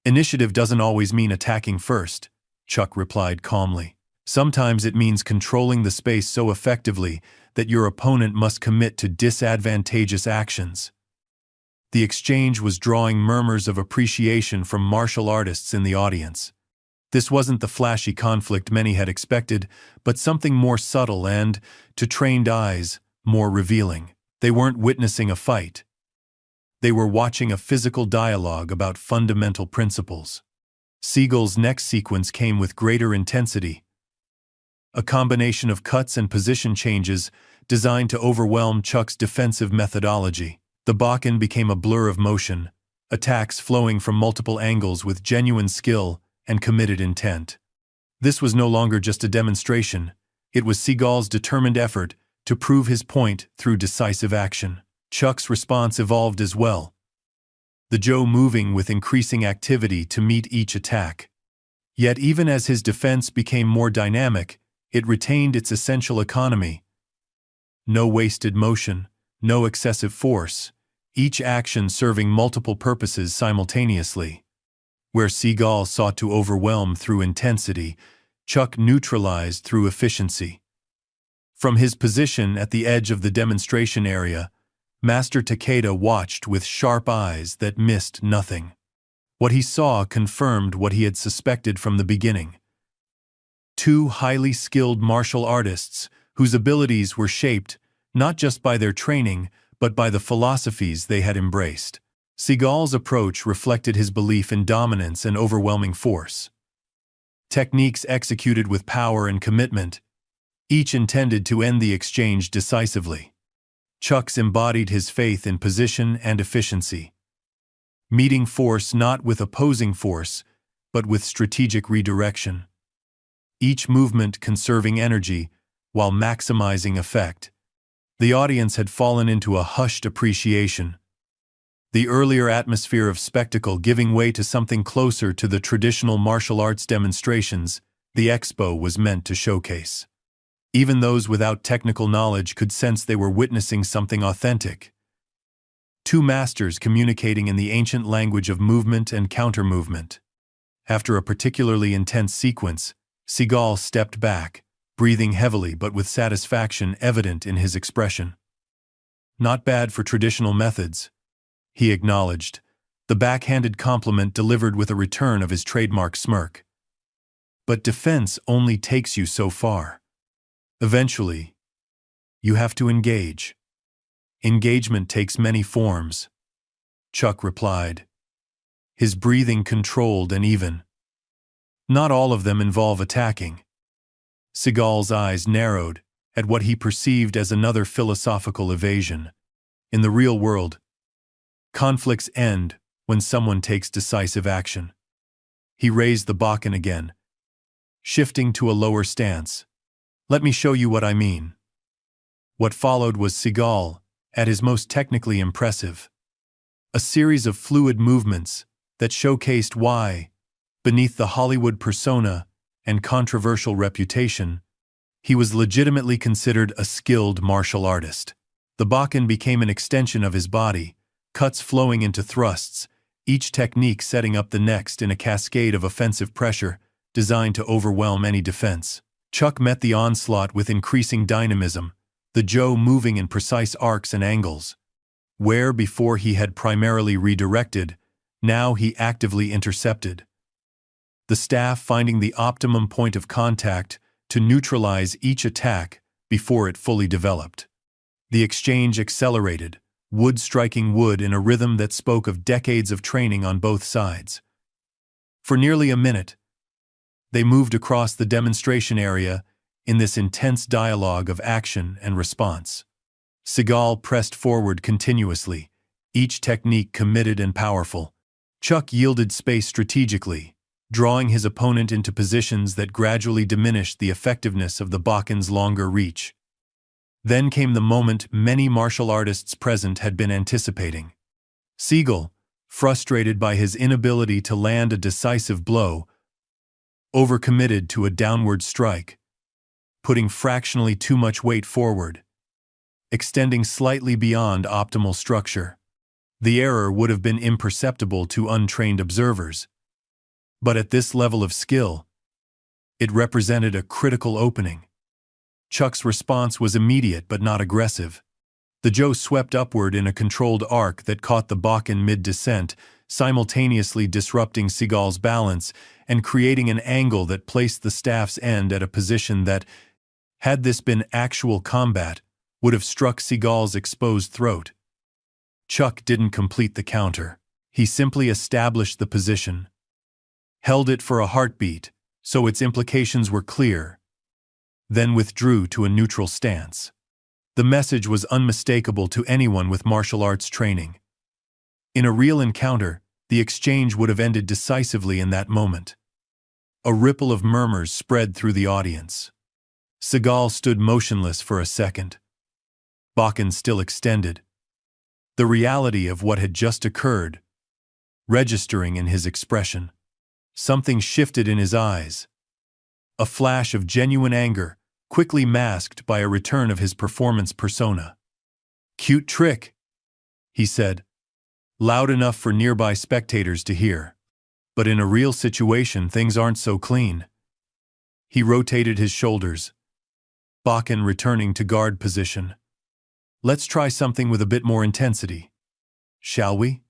"Initiative doesn't always mean attacking first," Chuck replied calmly. "Sometimes it means controlling the space so effectively that your opponent must commit to disadvantageous actions." The exchange was drawing murmurs of appreciation from martial artists in the audience. This wasn't the flashy conflict many had expected, but something more subtle and, to trained eyes, more revealing. They weren't witnessing a fight. They were watching a physical dialogue about fundamental principles. Seagal's next sequence came with greater intensity. A combination of cuts and position changes designed to overwhelm Chuck's defensive methodology. The Bakken became a blur of motion, attacks flowing from multiple angles with genuine skill and committed intent. This was no longer just a demonstration, it was Seagal's determined effort to prove his point through decisive action. Chuck's response evolved as well, the Joe moving with increasing activity to meet each attack. Yet even as his defense became more dynamic, it retained its essential economy. No wasted motion, no excessive force, each action serving multiple purposes simultaneously. Where Seagal sought to overwhelm through intensity, Chuck neutralized through efficiency. From his position at the edge of the demonstration area, Master Takeda watched with sharp eyes that missed nothing. What he saw confirmed what he had suspected from the beginning. Two highly skilled martial artists whose abilities were shaped not just by their training, but by the philosophies they had embraced. Seagal's approach reflected his belief in dominance and overwhelming force. Techniques executed with power and commitment, each intended to end the exchange decisively. Chuck's embodied his faith in position and efficiency, meeting force not with opposing force, but with strategic redirection. Each movement conserving energy while maximizing effect. The audience had fallen into a hushed appreciation, the earlier atmosphere of spectacle giving way to something closer to the traditional martial arts demonstrations the expo was meant to showcase. Even those without technical knowledge could sense they were witnessing something authentic. Two masters communicating in the ancient language of movement and counter-movement. After a particularly intense sequence, Seagal stepped back, breathing heavily but with satisfaction evident in his expression. "Not bad for traditional methods," he acknowledged, the backhanded compliment delivered with a return of his trademark smirk. "But defense only takes you so far. Eventually, you have to engage. Engagement takes many forms. Chuck replied, his breathing controlled and even. Not all of them involve attacking. Seagal's eyes narrowed at what he perceived as another philosophical evasion. In the real world, conflicts end when someone takes decisive action. He raised the Bakken again, shifting to a lower stance. Let me show you what I mean. What followed was Seagal, at his most technically impressive. A series of fluid movements that showcased why, beneath the Hollywood persona and controversial reputation, he was legitimately considered a skilled martial artist. The Bakken became an extension of his body, cuts flowing into thrusts, each technique setting up the next in a cascade of offensive pressure designed to overwhelm any defense. Chuck met the onslaught with increasing dynamism, the jaw moving in precise arcs and angles. Where before he had primarily redirected, now he actively intercepted. The staff finding the optimum point of contact to neutralize each attack before it fully developed. The exchange accelerated, wood striking wood in a rhythm that spoke of decades of training on both sides. For nearly a minute, they moved across the demonstration area in this intense dialogue of action and response. Seagal pressed forward continuously, each technique committed and powerful. Chuck yielded space strategically, drawing his opponent into positions that gradually diminished the effectiveness of the Bakken's longer reach. Then came the moment many martial artists present had been anticipating. Seagal, frustrated by his inability to land a decisive blow, overcommitted to a downward strike, putting fractionally too much weight forward, extending slightly beyond optimal structure. The error would have been imperceptible to untrained observers, but at this level of skill, it represented a critical opening. Chuck's response was immediate but not aggressive. The jaw swept upward in a controlled arc that caught the Bakken mid-descent, simultaneously disrupting Seagal's balance and creating an angle that placed the staff's end at a position that, had this been actual combat, would have struck Seagal's exposed throat. Chuck didn't complete the counter. He simply established the position, held it for a heartbeat, so its implications were clear, then withdrew to a neutral stance. The message was unmistakable to anyone with martial arts training. In a real encounter, the exchange would have ended decisively in that moment. A ripple of murmurs spread through the audience. Seagal stood motionless for a second. Bakken still extended. The reality of what had just occurred, registering in his expression. Something shifted in his eyes. A flash of genuine anger, quickly masked by a return of his performance persona. "Cute trick," he said, loud enough for nearby spectators to hear. "But in a real situation, things aren't so clean." He rotated his shoulders, Bakken returning to guard position. "Let's try something with a bit more intensity, shall we?"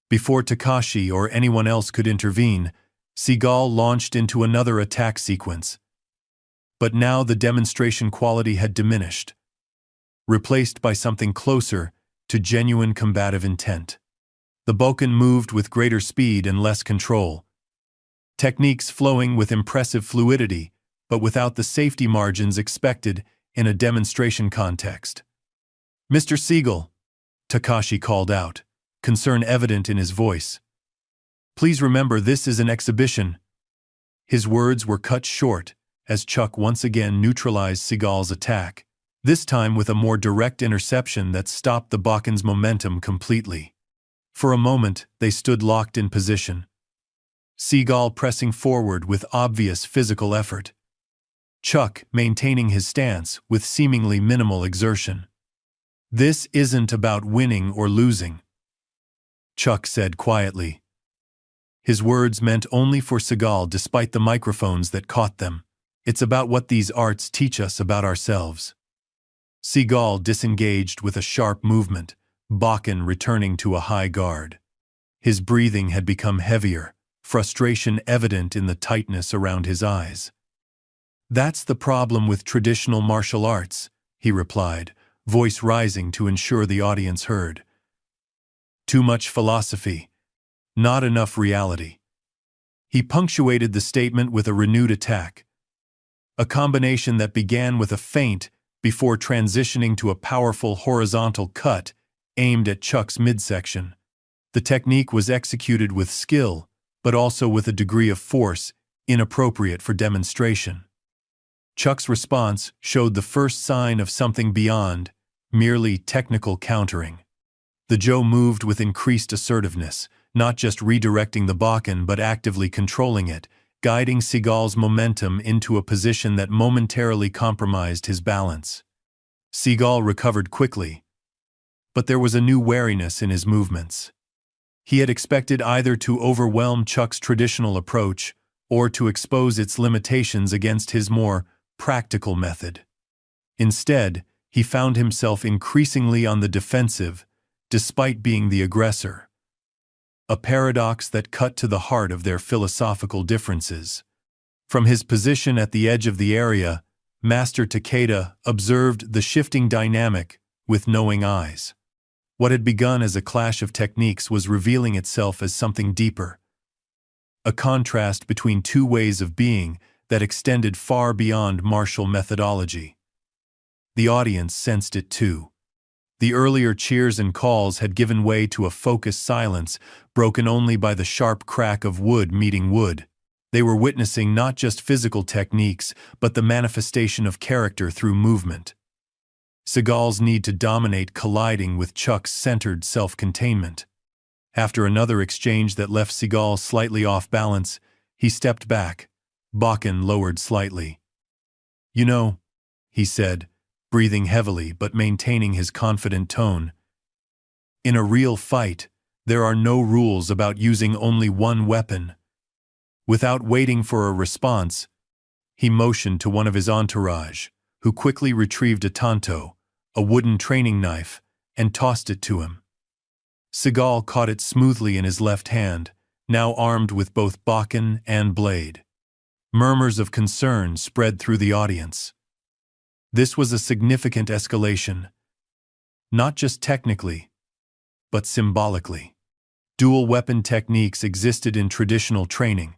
Before Takashi or anyone else could intervene, Seagal launched into another attack sequence. But now the demonstration quality had diminished, replaced by something closer to genuine combative intent. The Bakken moved with greater speed and less control, techniques flowing with impressive fluidity, but without the safety margins expected in a demonstration context. "Mr. Seagal," Takashi called out, concern evident in his voice. "Please remember this is an exhibition." His words were cut short as Chuck once again neutralized Seagal's attack, this time with a more direct interception that stopped the Bakken's momentum completely. For a moment, they stood locked in position, Seagal pressing forward with obvious physical effort, Chuck maintaining his stance with seemingly minimal exertion. "This isn't about winning or losing," Chuck said quietly. His words meant only for Seagal despite the microphones that caught them. "It's about what these arts teach us about ourselves." Seagal disengaged with a sharp movement, Bakken returning to a high guard. His breathing had become heavier, frustration evident in the tightness around his eyes. "That's the problem with traditional martial arts," he replied, voice rising to ensure the audience heard. Too much philosophy, not enough reality. He punctuated the statement with a renewed attack, a combination that began with a feint before transitioning to a powerful horizontal cut aimed at Chuck's midsection. The technique was executed with skill, but also with a degree of force inappropriate for demonstration. Chuck's response showed the first sign of something beyond merely technical countering. The Joe moved with increased assertiveness, not just redirecting the Bakken but actively controlling it, guiding Seagal's momentum into a position that momentarily compromised his balance. Seagal recovered quickly, but there was a new wariness in his movements. He had expected either to overwhelm Chuck's traditional approach or to expose its limitations against his more practical method. Instead, he found himself increasingly on the defensive, despite being the aggressor. A paradox that cut to the heart of their philosophical differences. From his position at the edge of the area, Master Takeda observed the shifting dynamic with knowing eyes. What had begun as a clash of techniques was revealing itself as something deeper. A contrast between two ways of being that extended far beyond martial methodology. The audience sensed it too. The earlier cheers and calls had given way to a focused silence, broken only by the sharp crack of wood meeting wood. They were witnessing not just physical techniques, but the manifestation of character through movement. Seagal's need to dominate colliding with Chuck's centered self-containment. After another exchange that left Seagal slightly off balance, he stepped back, Bakken lowered slightly. "You know," he said, breathing heavily but maintaining his confident tone, "in a real fight, there are no rules about using only one weapon." Without waiting for a response, he motioned to one of his entourage, who quickly retrieved a tanto, a wooden training knife, and tossed it to him. Seagal caught it smoothly in his left hand, now armed with both Bakken and blade. Murmurs of concern spread through the audience. This was a significant escalation, not just technically, but symbolically. Dual weapon techniques existed in traditional training,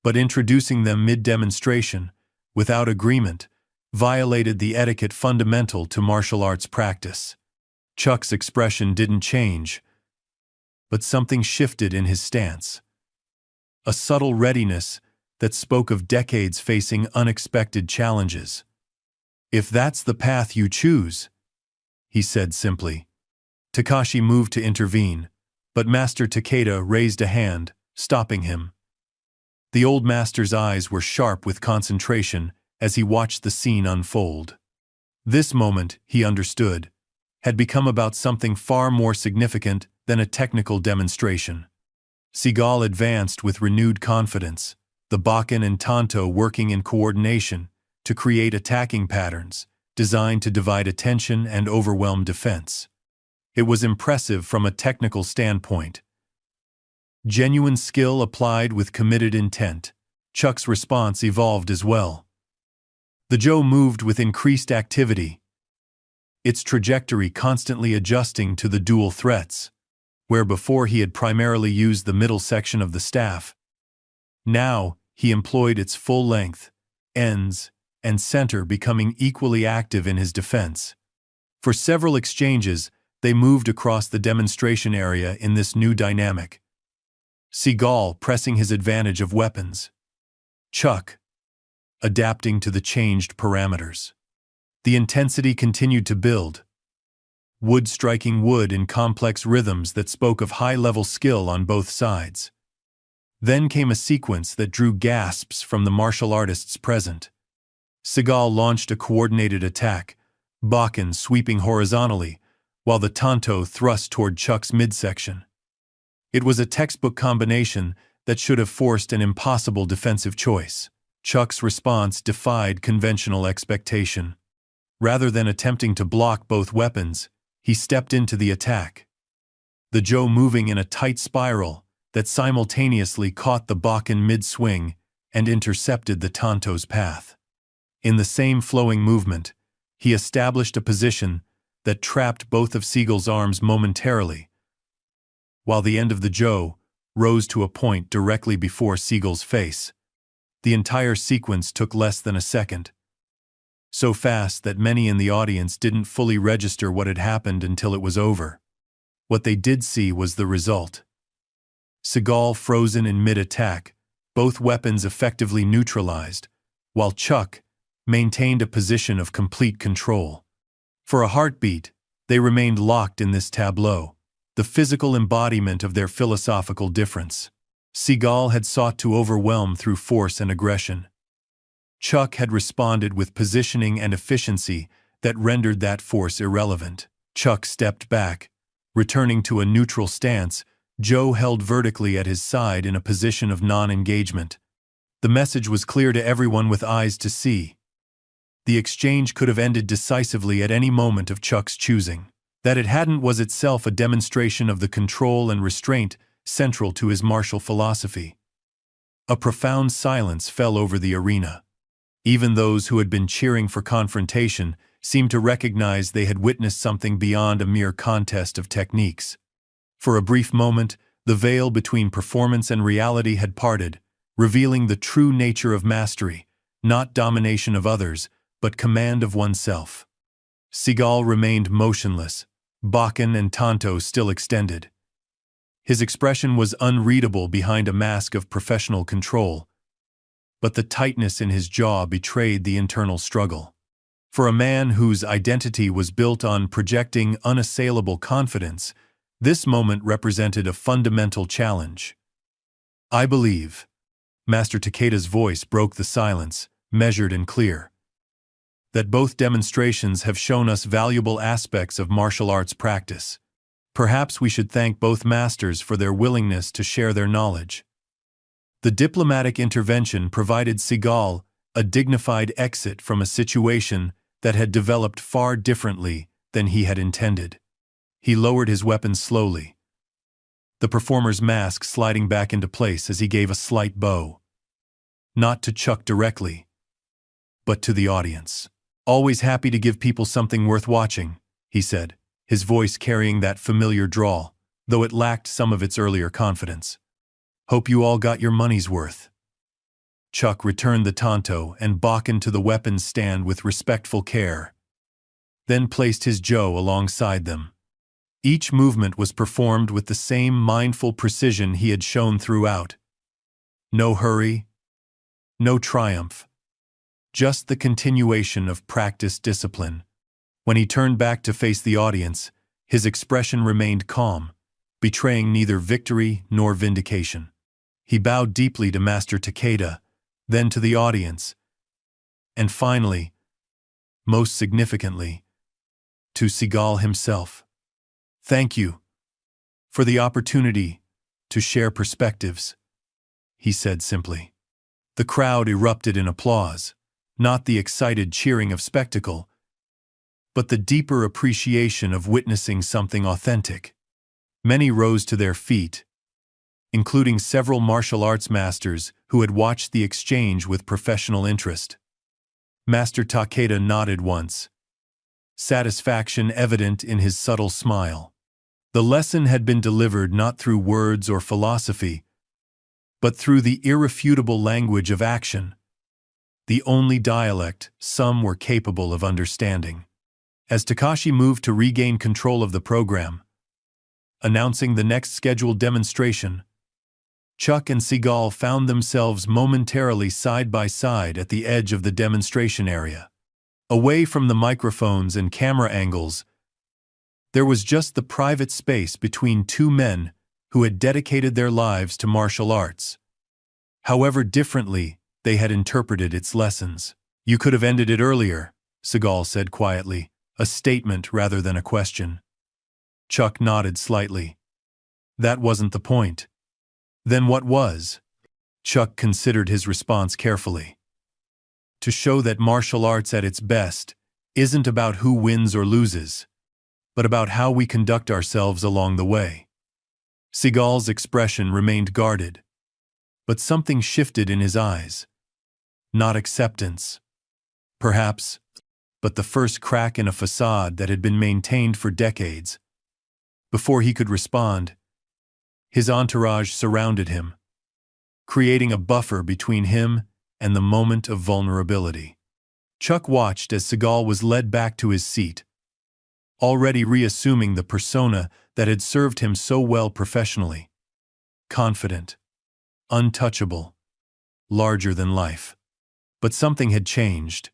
but introducing them mid-demonstration, without agreement, violated the etiquette fundamental to martial arts practice. Chuck's expression didn't change, but something shifted in his stance. A subtle readiness that spoke of decades facing unexpected challenges. "If that's the path you choose," he said simply. Takashi moved to intervene, but Master Takeda raised a hand, stopping him. The old master's eyes were sharp with concentration as he watched the scene unfold. This moment, he understood, had become about something far more significant than a technical demonstration. Seagal advanced with renewed confidence, the Bakken and Tanto working in coordination to create attacking patterns designed to divide attention and overwhelm defense. It was impressive from a technical standpoint. Genuine skill applied with committed intent. Chuck's response evolved as well. The Joe moved with increased activity, its trajectory constantly adjusting to the dual threats. Where before he had primarily used the middle section of the staff, now he employed its full length, ends, and center, becoming equally active in his defense. For several exchanges, they moved across the demonstration area in this new dynamic. Seagal pressing his advantage of weapons. Chuck adapting to the changed parameters. The intensity continued to build. Wood striking wood in complex rhythms that spoke of high-level skill on both sides. Then came a sequence that drew gasps from the martial artists present. Seagal launched a coordinated attack, Bakken sweeping horizontally, while the Tanto thrust toward Chuck's midsection. It was a textbook combination that should have forced an impossible defensive choice. Chuck's response defied conventional expectation. Rather than attempting to block both weapons, he stepped into the attack. The Joe moving in a tight spiral that simultaneously caught the Bakken mid-swing and intercepted the Tanto's path. In the same flowing movement, he established a position that trapped both of Seagal's arms momentarily, while the end of the Joe rose to a point directly before Seagal's face. The entire sequence took less than a second, so fast that many in the audience didn't fully register what had happened until it was over. What they did see was the result. Seagal frozen in mid-attack, both weapons effectively neutralized, while Chuck maintained a position of complete control. For a heartbeat, they remained locked in this tableau, the physical embodiment of their philosophical difference. Seagal had sought to overwhelm through force and aggression. Chuck had responded with positioning and efficiency that rendered that force irrelevant. Chuck stepped back, returning to a neutral stance. Joe held vertically at his side in a position of non-engagement. The message was clear to everyone with eyes to see. The exchange could have ended decisively at any moment of Chuck's choosing. That it hadn't was itself a demonstration of the control and restraint central to his martial philosophy. A profound silence fell over the arena. Even those who had been cheering for confrontation seemed to recognize they had witnessed something beyond a mere contest of techniques. For a brief moment, the veil between performance and reality had parted, revealing the true nature of mastery, not domination of others, but command of oneself. Seagal remained motionless, Bakken and Tonto still extended. His expression was unreadable behind a mask of professional control, but the tightness in his jaw betrayed the internal struggle. For a man whose identity was built on projecting unassailable confidence, this moment represented a fundamental challenge. "I believe," Master Takeda's voice broke the silence, measured and clear, "that both demonstrations have shown us valuable aspects of martial arts practice. Perhaps we should thank both masters for their willingness to share their knowledge." The diplomatic intervention provided Seagal a dignified exit from a situation that had developed far differently than he had intended. He lowered his weapon slowly, the performer's mask sliding back into place as he gave a slight bow. Not to Chuck directly, but to the audience. "Always happy to give people something worth watching," he said, his voice carrying that familiar drawl, though it lacked some of its earlier confidence. "Hope you all got your money's worth." Chuck returned the Tonto and Bakken to the weapons stand with respectful care, then placed his Joe alongside them. Each movement was performed with the same mindful precision he had shown throughout. No hurry, no triumph, just the continuation of practiced discipline. When he turned back to face the audience, his expression remained calm, betraying neither victory nor vindication. He bowed deeply to Master Takeda, then to the audience, and finally, most significantly, to Seagal himself. "Thank you for the opportunity to share perspectives," he said simply. The crowd erupted in applause, not the excited cheering of spectacle, but the deeper appreciation of witnessing something authentic. Many rose to their feet, including several martial arts masters who had watched the exchange with professional interest. Master Takeda nodded once, satisfaction evident in his subtle smile. The lesson had been delivered not through words or philosophy, but through the irrefutable language of action, the only dialect some were capable of understanding. As Takashi moved to regain control of the program, announcing the next scheduled demonstration, Chuck and Seagal found themselves momentarily side by side at the edge of the demonstration area. Away from the microphones and camera angles, there was just the private space between two men who had dedicated their lives to martial arts. However differently they had interpreted its lessons. "You could have ended it earlier," Seagal said quietly, a statement rather than a question. Chuck nodded slightly. "That wasn't the point." "Then what was?" Chuck considered his response carefully. "To show that martial arts at its best isn't about who wins or loses, but about how we conduct ourselves along the way." Seagal's expression remained guarded, but something shifted in his eyes. Not acceptance, perhaps, but the first crack in a facade that had been maintained for decades. Before he could respond, His entourage surrounded him, creating a buffer between him and the moment of vulnerability. Chuck watched as Seagal was led back to his seat, already reassuming the persona that had served him so well professionally. Confident, untouchable, larger than life. But something had changed,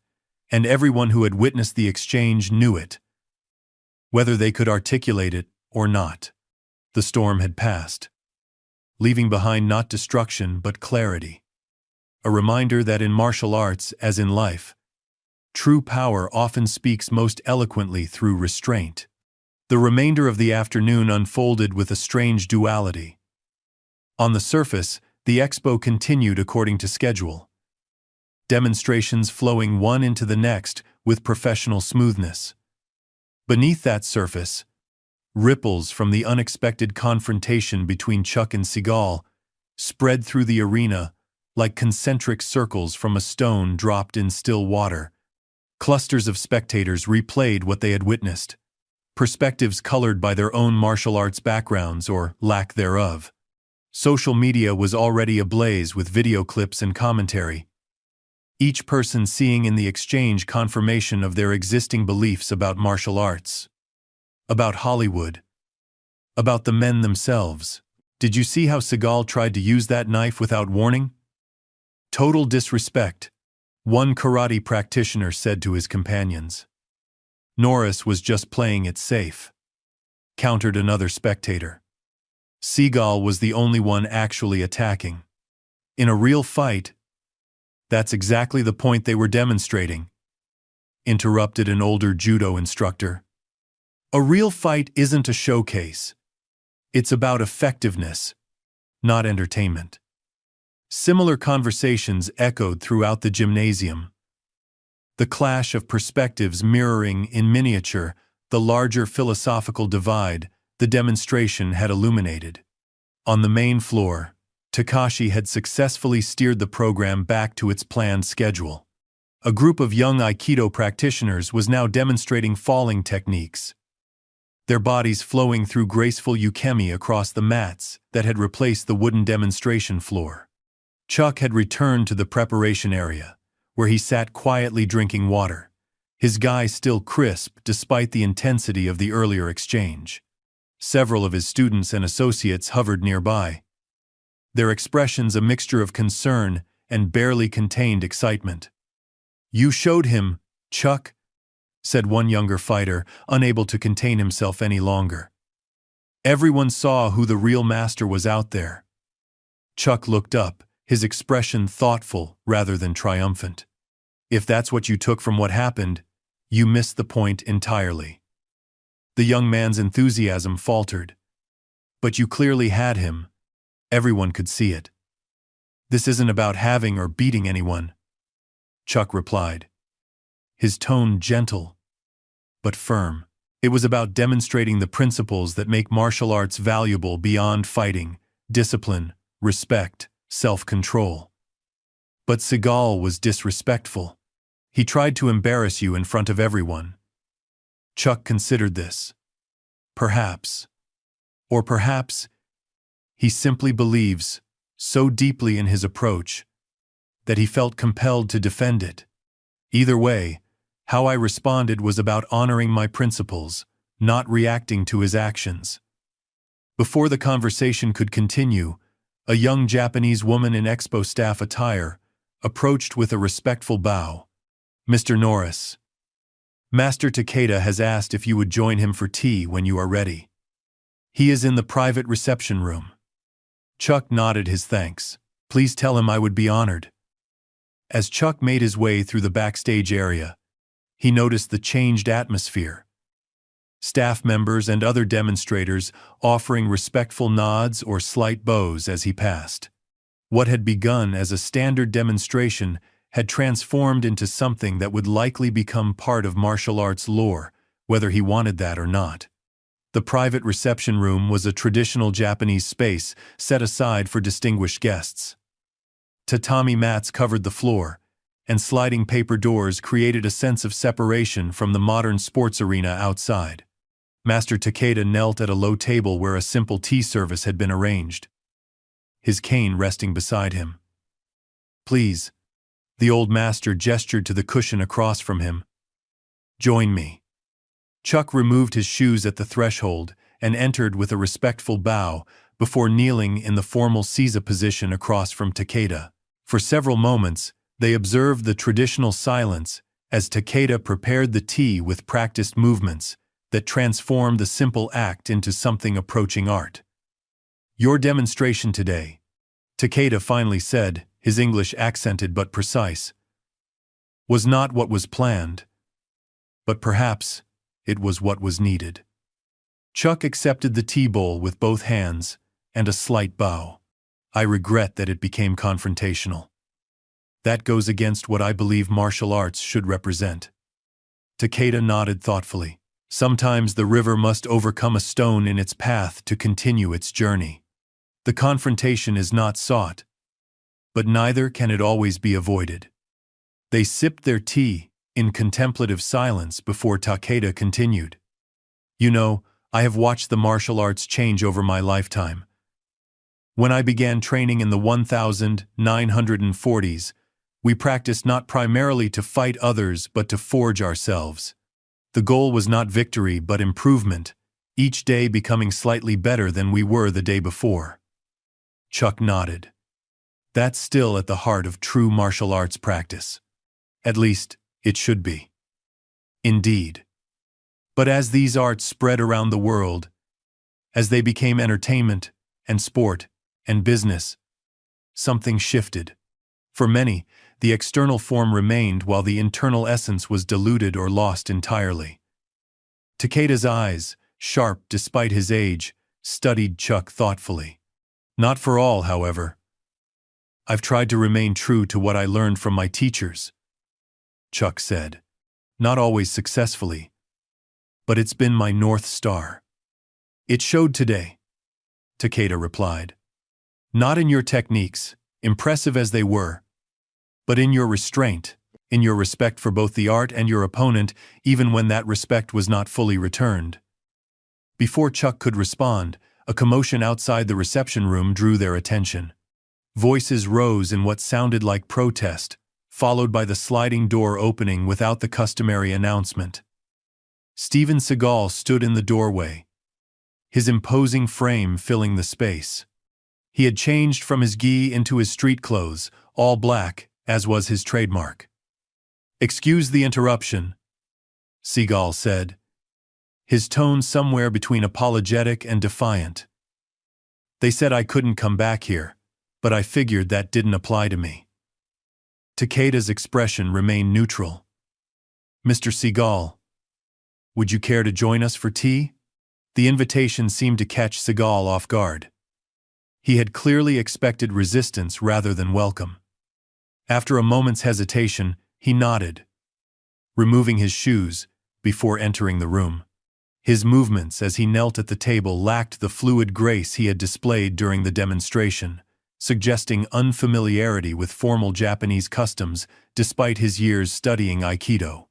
and everyone who had witnessed the exchange knew it. Whether they could articulate it or not, the storm had passed, leaving behind not destruction but clarity. A reminder that in martial arts, as in life, true power often speaks most eloquently through restraint. The remainder of the afternoon unfolded with a strange duality. On the surface, the expo continued according to schedule, demonstrations flowing one into the next with professional smoothness. Beneath that surface, ripples from the unexpected confrontation between Chuck and Seagal spread through the arena like concentric circles from a stone dropped in still water. Clusters of spectators replayed what they had witnessed, perspectives colored by their own martial arts backgrounds or lack thereof. Social media was already ablaze with video clips and commentary, each person seeing in the exchange confirmation of their existing beliefs about martial arts, about Hollywood, about the men themselves. Did you see how Seagal tried to use that knife without warning? Total disrespect, one karate practitioner said to his companions. Norris was just playing it safe, countered another spectator. Seagal was the only one actually attacking. In a real fight, that's exactly the point they were demonstrating, interrupted an older judo instructor. A real fight isn't a showcase. It's about effectiveness, not entertainment. Similar conversations echoed throughout the gymnasium, the clash of perspectives mirroring in miniature the larger philosophical divide the demonstration had illuminated. On the main floor, Takashi had successfully steered the program back to its planned schedule. A group of young Aikido practitioners was now demonstrating falling techniques, their bodies flowing through graceful ukemi across the mats that had replaced the wooden demonstration floor. Chuck had returned to the preparation area, where he sat quietly drinking water, his gaze still crisp despite the intensity of the earlier exchange. Several of his students and associates hovered nearby, their expressions a mixture of concern and barely contained excitement. "You showed him, Chuck," said one younger fighter, unable to contain himself any longer. Everyone saw who the real master was out there. Chuck looked up, his expression thoughtful rather than triumphant. "If that's what you took from what happened, you missed the point entirely." The young man's enthusiasm faltered. "But you clearly had him. Everyone could see it." "This isn't about having or beating anyone," Chuck replied, his tone gentle but firm. "It was about demonstrating the principles that make martial arts valuable beyond fighting: discipline, respect, self-control." But Seagal was disrespectful. "He tried to embarrass you in front of everyone." Chuck considered this. Perhaps, or perhaps, he simply believes so deeply in his approach that he felt compelled to defend it. Either way, how I responded was about honoring my principles, not reacting to his actions. Before the conversation could continue, a young Japanese woman in expo staff attire approached with a respectful bow. "Mr. Norris, Master Takeda has asked if you would join him for tea when you are ready. He is in the private reception room." Chuck nodded his thanks. "Please tell him I would be honored." As Chuck made his way through the backstage area, he noticed the changed atmosphere. Staff members and other demonstrators offering respectful nods or slight bows as he passed. What had begun as a standard demonstration had transformed into something that would likely become part of martial arts lore, whether he wanted that or not. The private reception room was a traditional Japanese space set aside for distinguished guests. Tatami mats covered the floor, and sliding paper doors created a sense of separation from the modern sports arena outside. Master Takeda knelt at a low table where a simple tea service had been arranged, his cane resting beside him. "Please," the old master gestured to the cushion across from him. "Join me." Chuck removed his shoes at the threshold and entered with a respectful bow before kneeling in the formal Caesar position across from Takeda. For several moments, they observed the traditional silence as Takeda prepared the tea with practiced movements that transformed the simple act into something approaching art. "Your demonstration today," Takeda finally said, his English accented but precise, "was not what was planned, but perhaps it was what was needed." Chuck accepted the tea bowl with both hands and a slight bow. "I regret that it became confrontational. That goes against what I believe martial arts should represent." Takeda nodded thoughtfully. "Sometimes the river must overcome a stone in its path to continue its journey. The confrontation is not sought, but neither can it always be avoided." They sipped their tea in contemplative silence before Takeda continued. "You know, I have watched the martial arts change over my lifetime. When I began training in the 1940s, we practiced not primarily to fight others but to forge ourselves. The goal was not victory but improvement, each day becoming slightly better than we were the day before." Chuck nodded. "That's still at the heart of true martial arts practice. At least, it should be." "Indeed. But as these arts spread around the world, as they became entertainment and sport and business, something shifted. For many, the external form remained while the internal essence was diluted or lost entirely." Takeda's eyes, sharp despite his age, studied Chuck thoughtfully. "Not for all, however. I've tried to remain true to what I learned from my teachers," Chuck said. "Not always successfully, but it's been my North Star." "It showed today," Takeda replied. "Not in your techniques, impressive as they were, but in your restraint, in your respect for both the art and your opponent, even when that respect was not fully returned." Before Chuck could respond, a commotion outside the reception room drew their attention. Voices rose in what sounded like protest, followed by the sliding door opening without the customary announcement. Steven Seagal stood in the doorway, his imposing frame filling the space. He had changed from his gi into his street clothes, all black, as was his trademark. "Excuse the interruption," Seagal said, his tone somewhere between apologetic and defiant. "They said I couldn't come back here, but I figured that didn't apply to me." Takeda's expression remained neutral. "Mr. Seagal, would you care to join us for tea?" The invitation seemed to catch Seagal off guard. He had clearly expected resistance rather than welcome. After a moment's hesitation, he nodded, removing his shoes before entering the room. His movements as he knelt at the table lacked the fluid grace he had displayed during the demonstration, suggesting unfamiliarity with formal Japanese customs despite his years studying Aikido.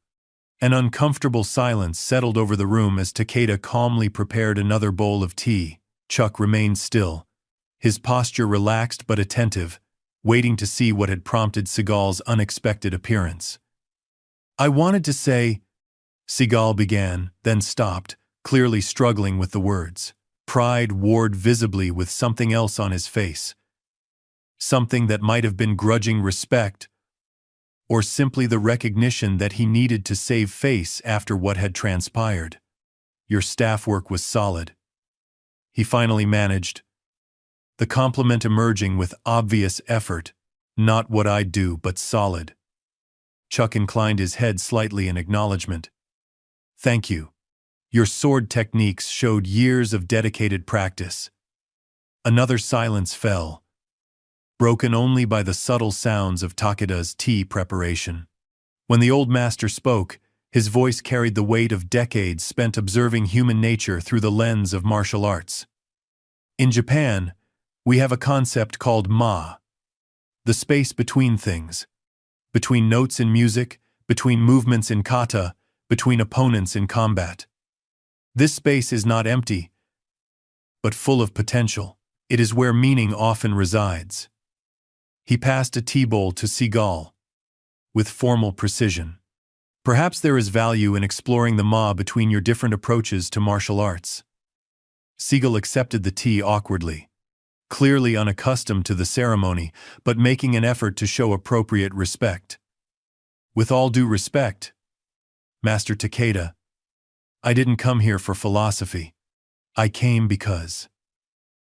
An uncomfortable silence settled over the room as Takeda calmly prepared another bowl of tea. Chuck remained still, his posture relaxed but attentive, waiting to see what had prompted Seagal's unexpected appearance. "I wanted to say," Seagal began, then stopped, clearly struggling with the words. Pride warred visibly with something else on his face. Something that might have been grudging respect, or simply the recognition that he needed to save face after what had transpired. "Your staff work was solid," he finally managed, the compliment emerging with obvious effort. "Not what I'd do, but solid." Chuck inclined his head slightly in acknowledgement. "Thank you. Your sword techniques showed years of dedicated practice." Another silence fell, broken only by the subtle sounds of Takeda's tea preparation. When the old master spoke, his voice carried the weight of decades spent observing human nature through the lens of martial arts. "In Japan, we have a concept called ma, the space between things, between notes in music, between movements in kata, between opponents in combat. This space is not empty, but full of potential. It is where meaning often resides. He passed a tea bowl to Seagal, with formal precision. Perhaps there is value in exploring the ma between your different approaches to martial arts. Seagal accepted the tea awkwardly, clearly unaccustomed to the ceremony, but making an effort to show appropriate respect. With all due respect, Master Takeda, I didn't come here for philosophy. I came because...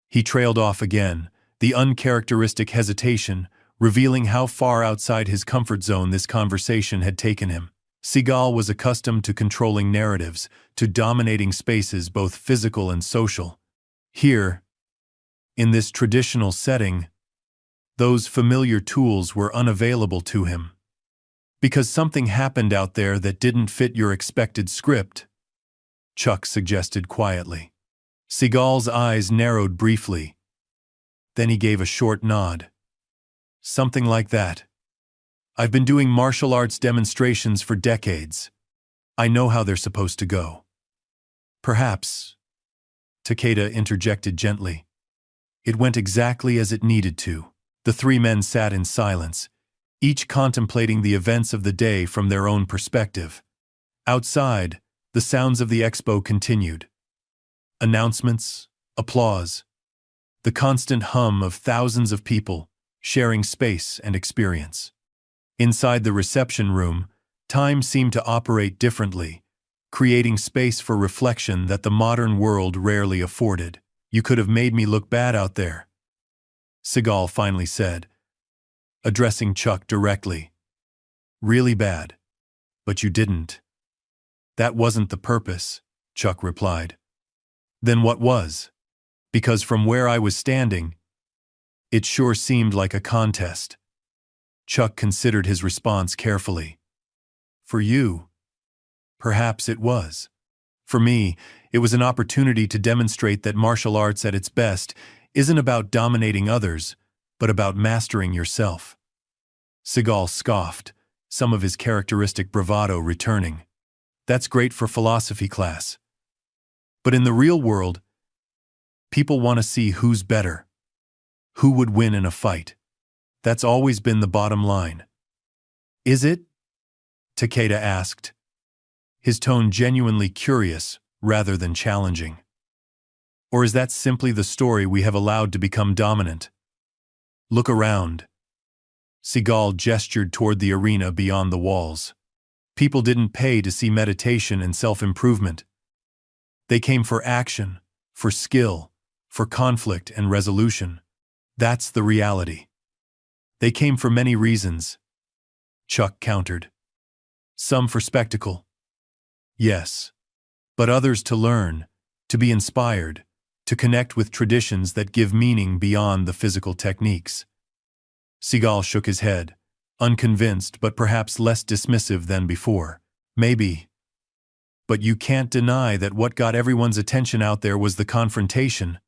He trailed off again, the uncharacteristic hesitation revealing how far outside his comfort zone this conversation had taken him. Seagal was accustomed to controlling narratives, to dominating spaces both physical and social. Here, in this traditional setting, those familiar tools were unavailable to him. Because something happened out there that didn't fit your expected script, Chuck suggested quietly. Seagal's eyes narrowed briefly. Then he gave a short nod. Something like that. I've been doing martial arts demonstrations for decades. I know how they're supposed to go. Perhaps, Takeda interjected gently. It went exactly as it needed to. The three men sat in silence, each contemplating the events of the day from their own perspective. Outside, the sounds of the expo continued. Announcements, applause, the constant hum of thousands of people sharing space and experience. Inside the reception room, time seemed to operate differently, creating space for reflection that the modern world rarely afforded. You could have made me look bad out there, Seagal finally said, addressing Chuck directly. Really bad. But you didn't. That wasn't the purpose, Chuck replied. Then what was? Because from where I was standing, it sure seemed like a contest. Chuck considered his response carefully. For you, perhaps it was. For me, it was an opportunity to demonstrate that martial arts at its best isn't about dominating others, but about mastering yourself. Seagal scoffed, some of his characteristic bravado returning. That's great for philosophy class. But in the real world, people want to see who's better. Who would win in a fight? That's always been the bottom line. Is it? Takeda asked, his tone genuinely curious rather than challenging. Or is that simply the story we have allowed to become dominant? Look around. Seagal gestured toward the arena beyond the walls. People didn't pay to see meditation and self-improvement. They came for action, for skill, for conflict and resolution. That's the reality. They came for many reasons, Chuck countered. Some for spectacle. Yes. But others to learn, to be inspired, to connect with traditions that give meaning beyond the physical techniques. Seagal shook his head, unconvinced but perhaps less dismissive than before. Maybe. But you can't deny that what got everyone's attention out there was the confrontation.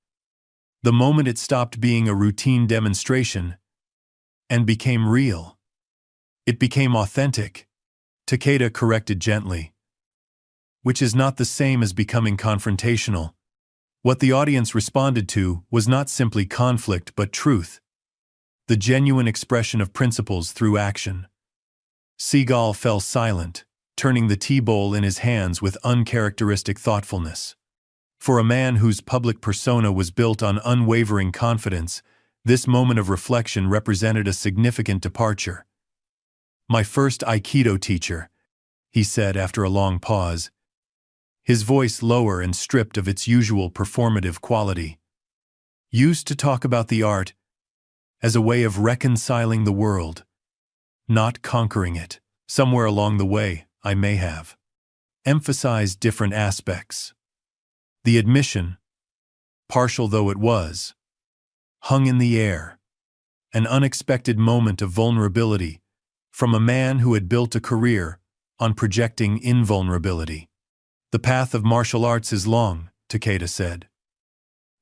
The moment it stopped being a routine demonstration and became real. It became authentic, Takeda corrected gently. Which is not the same as becoming confrontational. What the audience responded to was not simply conflict but truth. The genuine expression of principles through action. Seagal fell silent, turning the tea bowl in his hands with uncharacteristic thoughtfulness. For a man whose public persona was built on unwavering confidence, this moment of reflection represented a significant departure. My first Aikido teacher, he said after a long pause, his voice lower and stripped of its usual performative quality, used to talk about the art as a way of reconciling the world, not conquering it. Somewhere along the way, I may have emphasized different aspects. The admission, partial though it was, hung in the air, an unexpected moment of vulnerability from a man who had built a career on projecting invulnerability. The path of martial arts is long, Takeda said,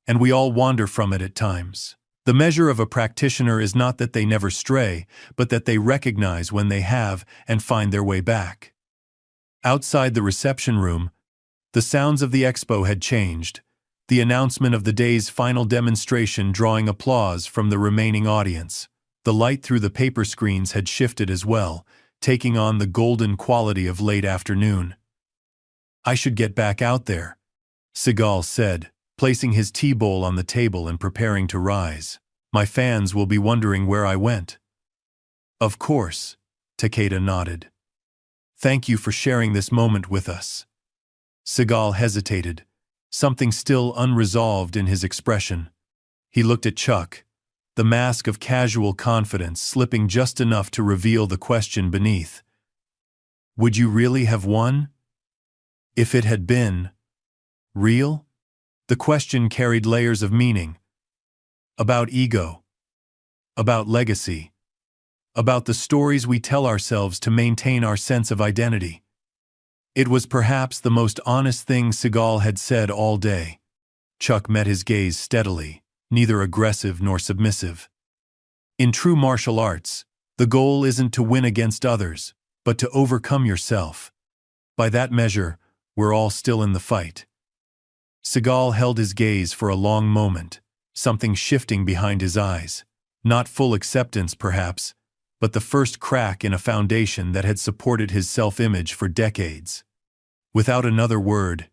and we all wander from it at times. The measure of a practitioner is not that they never stray, but that they recognize when they have and find their way back. Outside the reception room, The sounds of the expo had changed, the announcement of the day's final demonstration drawing applause from the remaining audience. The light through the paper screens had shifted as well, taking on the golden quality of late afternoon. "I should get back out there," Seagal said, placing his tea bowl on the table and preparing to rise. "My fans will be wondering where I went." "Of course," Takeda nodded. "Thank you for sharing this moment with us." Seagal hesitated, something still unresolved in his expression. He looked at Chuck, the mask of casual confidence slipping just enough to reveal the question beneath. "Would you really have won? If it had been real?" The question carried layers of meaning. About ego. About legacy. About the stories we tell ourselves to maintain our sense of identity. It was perhaps the most honest thing Seagal had said all day. Chuck met his gaze steadily, neither aggressive nor submissive. In true martial arts, the goal isn't to win against others, but to overcome yourself. By that measure, we're all still in the fight. Seagal held his gaze for a long moment, something shifting behind his eyes. Not full acceptance, perhaps, but the first crack in a foundation that had supported his self-image for decades. Without another word,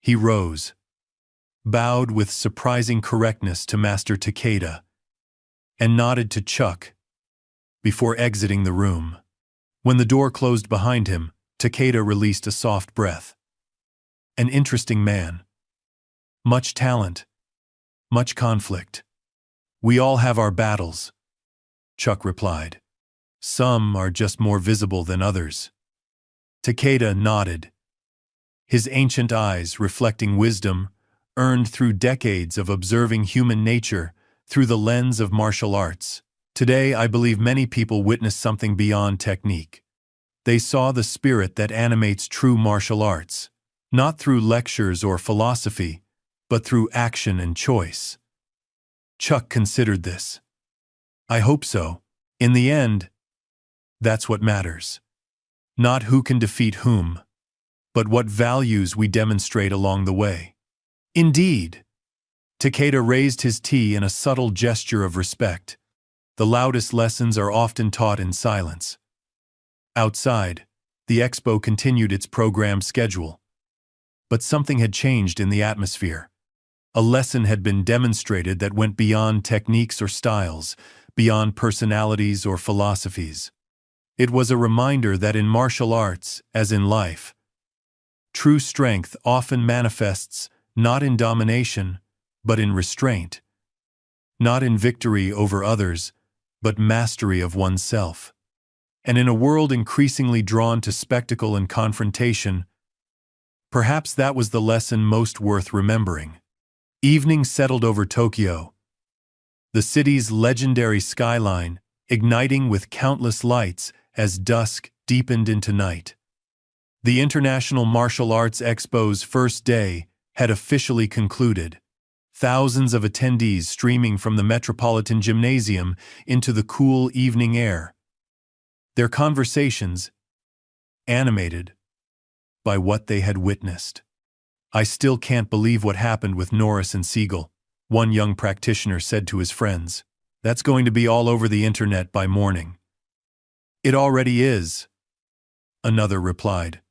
he rose, bowed with surprising correctness to Master Takeda, and nodded to Chuck before exiting the room. When the door closed behind him, Takeda released a soft breath. An interesting man. Much talent. Much conflict. "We all have our battles," Chuck replied. "Some are just more visible than others." Takeda nodded, his ancient eyes reflecting wisdom earned through decades of observing human nature through the lens of martial arts. Today, I believe many people witnessed something beyond technique. They saw the spirit that animates true martial arts, not through lectures or philosophy, but through action and choice. Chuck considered this. "I hope so. In the end, that's what matters. Not who can defeat whom, but what values we demonstrate along the way." "Indeed." Takeda raised his tea in a subtle gesture of respect. The loudest lessons are often taught in silence. Outside, the expo continued its programmed schedule. But something had changed in the atmosphere. A lesson had been demonstrated that went beyond techniques or styles, beyond personalities or philosophies. It was a reminder that in martial arts, as in life, true strength often manifests not in domination, but in restraint. Not in victory over others, but mastery of oneself. And in a world increasingly drawn to spectacle and confrontation, perhaps that was the lesson most worth remembering. Evening settled over Tokyo, the city's legendary skyline igniting with countless lights as dusk deepened into night. The International Martial Arts Expo's first day had officially concluded, thousands of attendees streaming from the Metropolitan Gymnasium into the cool evening air. Their conversations animated by what they had witnessed. "I still can't believe what happened with Norris and Seagal," one young practitioner said to his friends. "That's going to be all over the internet by morning." "It already is," another replied,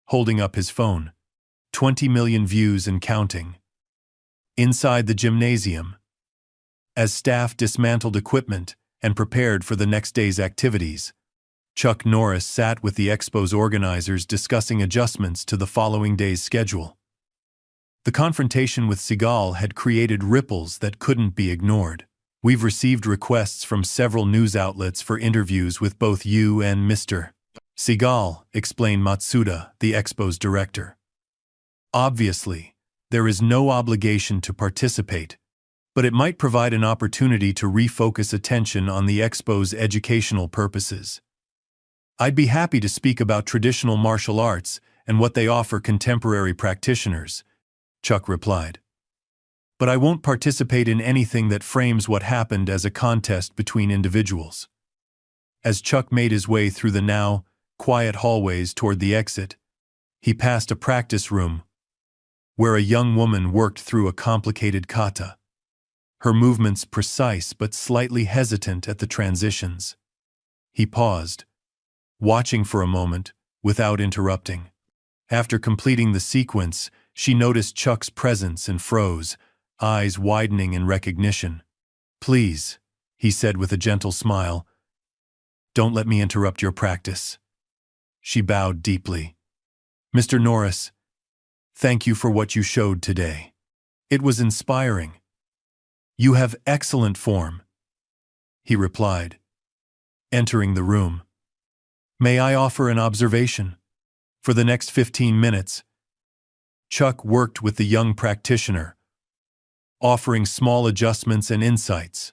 holding up his phone. 20 million views and counting. Inside the gymnasium, as staff dismantled equipment and prepared for the next day's activities, Chuck Norris sat with the expo's organizers discussing adjustments to the following day's schedule. The confrontation with Seagal had created ripples that couldn't be ignored. "We've received requests from several news outlets for interviews with both you and Mr. Seagal," explained Matsuda, the expo's director. "Obviously, there is no obligation to participate, but it might provide an opportunity to refocus attention on the expo's educational purposes. I'd be happy to speak about traditional martial arts and what they offer contemporary practitioners," Chuck replied. "But I won't participate in anything that frames what happened as a contest between individuals." As Chuck made his way through the now quiet hallways toward the exit, He passed a practice room where a young woman worked through a complicated kata, her movements precise but slightly hesitant at the transitions. He paused, watching for a moment without interrupting. After completing the sequence, she noticed Chuck's presence and froze, eyes widening in recognition. "Please," he said with a gentle smile, "don't let me interrupt your practice." She bowed deeply. "Mr. Norris, thank you for what you showed today. It was inspiring." "You have excellent form," he replied, entering the room. "May I offer an observation?" For the next 15 minutes, Chuck worked with the young practitioner, offering small adjustments and insights.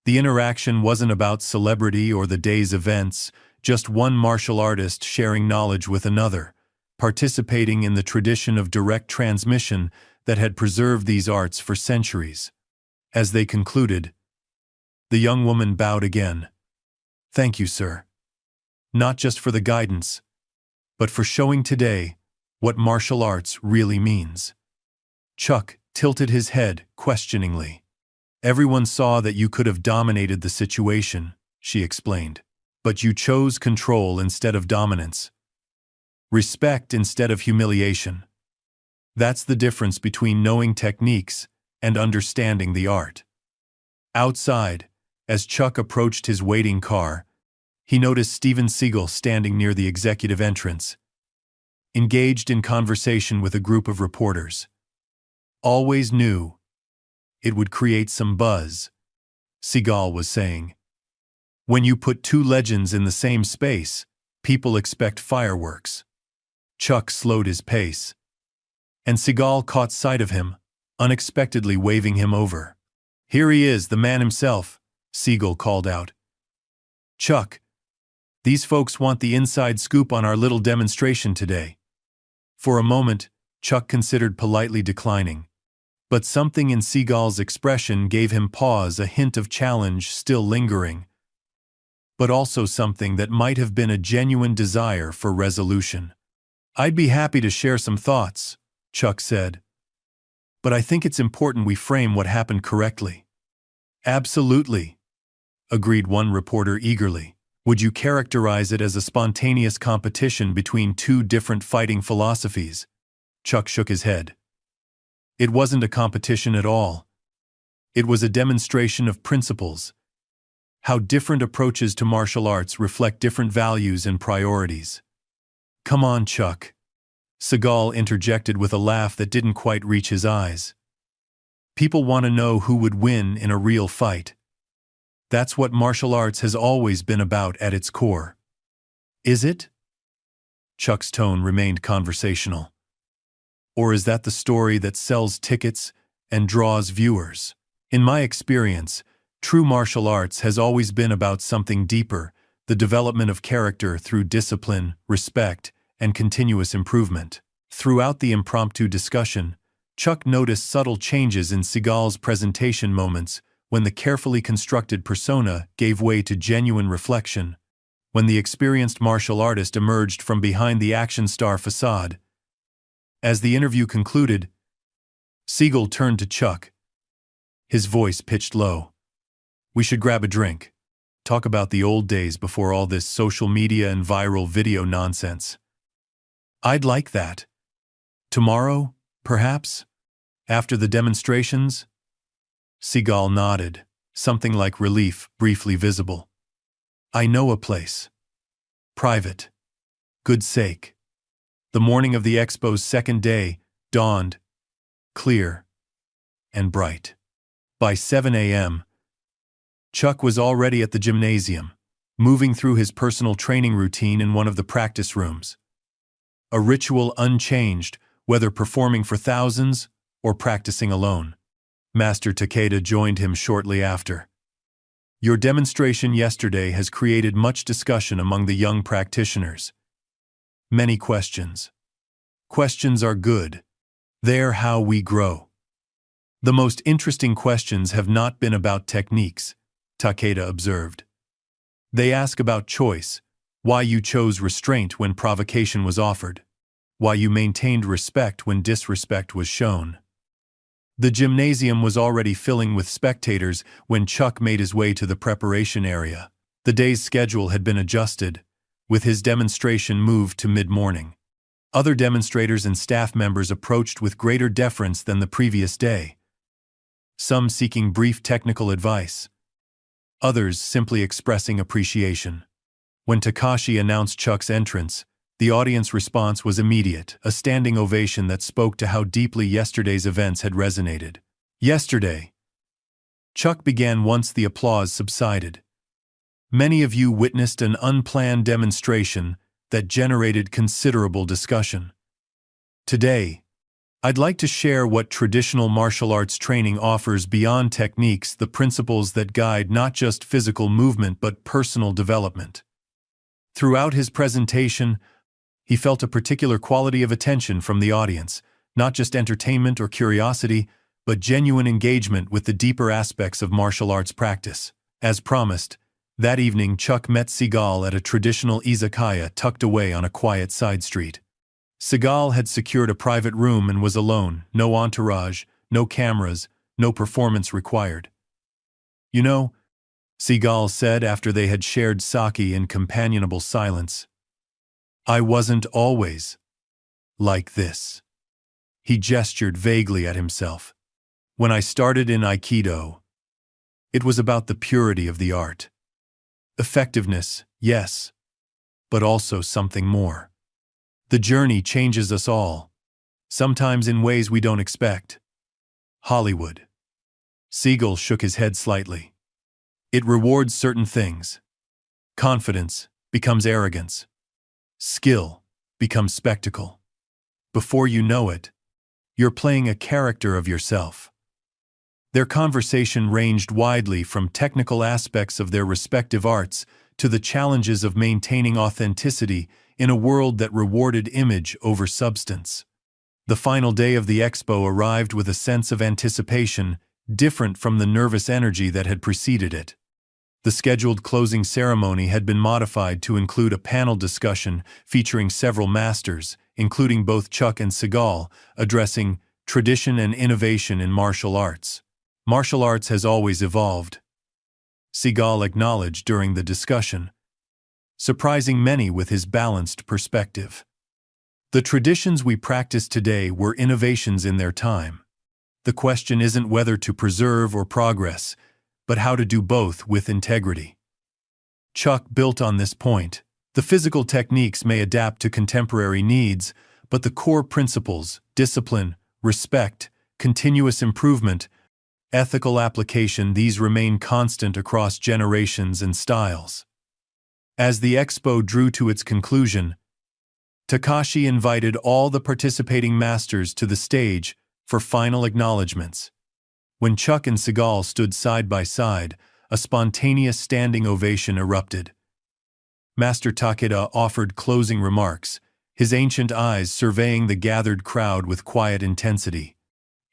The interaction wasn't about celebrity or the day's events, just one martial artist sharing knowledge with another, participating in the tradition of direct transmission that had preserved these arts for centuries. As they concluded, the young woman bowed again. "Thank you, sir. Not just for the guidance, but for showing today what martial arts really means." Chuck tilted his head questioningly. "Everyone saw that you could have dominated the situation," she explained. "But you chose control instead of dominance. Respect instead of humiliation. That's the difference between knowing techniques and understanding the art." Outside, as Chuck approached his waiting car, he noticed Seagal standing near the executive entrance, engaged in conversation with a group of reporters. "Always knew it would create some buzz," Seagal was saying. "When you put two legends in the same space, people expect fireworks." Chuck slowed his pace, and Seagal caught sight of him, unexpectedly waving him over. "Here he is, the man himself," Seagal called out. "Chuck, these folks want the inside scoop on our little demonstration today." For a moment, Chuck considered politely declining, but something in Seagal's expression gave him pause, a hint of challenge still lingering, but also something that might have been a genuine desire for resolution. "I'd be happy to share some thoughts," Chuck said, "but I think it's important we frame what happened correctly." "Absolutely," agreed one reporter eagerly. "Would you characterize it as a spontaneous competition between two different fighting philosophies?" Chuck shook his head. "It wasn't a competition at all. It was a demonstration of principles, how different approaches to martial arts reflect different values and priorities." "Come on, Chuck," Seagal interjected with a laugh that didn't quite reach his eyes. "People want to know who would win in a real fight. That's what martial arts has always been about at its core." "Is it?" Chuck's tone remained conversational. "Or is that the story that sells tickets and draws viewers? In my experience, true martial arts has always been about something deeper, the development of character through discipline, respect, and continuous improvement." Throughout the impromptu discussion, Chuck noticed subtle changes in Seagal's presentation moments, when the carefully constructed persona gave way to genuine reflection, when the experienced martial artist emerged from behind the action star facade. As the interview concluded, Seagal turned to Chuck, his voice pitched low. "We should grab a drink. Talk about the old days before all this social media and viral video nonsense." "I'd like that. Tomorrow, perhaps? After the demonstrations?" Seagal nodded, something like relief briefly visible. "I know a place. Private. Good sake." The morning of the expo's second day dawned, clear and bright. By 7 a.m., Chuck was already at the gymnasium, moving through his personal training routine in one of the practice rooms. A ritual unchanged, whether performing for thousands or practicing alone. Master Takeda joined him shortly after. "Your demonstration yesterday has created much discussion among the young practitioners. Many questions. Questions are good. They're how we grow. The most interesting questions have not been about techniques," Takeda observed. "They ask about choice, why you chose restraint when provocation was offered. why you maintained respect when disrespect was shown. The gymnasium was already filling with spectators when Chuck made his way to the preparation area. The day's schedule had been adjusted, with his demonstration moved to mid-morning. Other demonstrators and staff members approached with greater deference than the previous day, some seeking brief technical advice, others simply expressing appreciation. When Takashi announced Chuck's entrance, the audience response was immediate, a standing ovation that spoke to how deeply yesterday's events had resonated. Yesterday, Chuck began once the applause subsided. Many of you witnessed an unplanned demonstration that generated considerable discussion. Today, I'd like to share what traditional martial arts training offers beyond techniques, the principles that guide not just physical movement but personal development. Throughout his presentation, he felt a particular quality of attention from the audience, not just entertainment or curiosity, but genuine engagement with the deeper aspects of martial arts practice. As promised, that evening Chuck met Seagal at a traditional izakaya tucked away on a quiet side street. Seagal had secured a private room and was alone, no entourage, no cameras, no performance required. "You know," Seagal said after they had shared sake in companionable silence, "I wasn't always like this." He gestured vaguely at himself. "When I started in Aikido, it was about the purity of the art. Effectiveness, yes, but also something more. The journey changes us all, sometimes in ways we don't expect." Hollywood. Seagal shook his head slightly. "It rewards certain things. Confidence becomes arrogance. Skill becomes spectacle. Before you know it, you're playing a character of yourself." Their conversation ranged widely from technical aspects of their respective arts to the challenges of maintaining authenticity in a world that rewarded image over substance. The final day of the expo arrived with a sense of anticipation different from the nervous energy that had preceded it. The scheduled closing ceremony had been modified to include a panel discussion featuring several masters, including both Chuck and Seagal, addressing tradition and innovation in martial arts. "Martial arts has always evolved," Seagal acknowledged during the discussion, surprising many with his balanced perspective. "The traditions we practice today were innovations in their time. The question isn't whether to preserve or progress, but how to do both with integrity." Chuck built on this point. The physical techniques may adapt to contemporary needs, but the core principles, discipline, respect, continuous improvement, ethical application, these remain constant across generations and styles. As the expo drew to its conclusion, Takashi invited all the participating masters to the stage for final acknowledgments. When Chuck and Seagal stood side by side, a spontaneous standing ovation erupted. Master Takeda offered closing remarks, his ancient eyes surveying the gathered crowd with quiet intensity.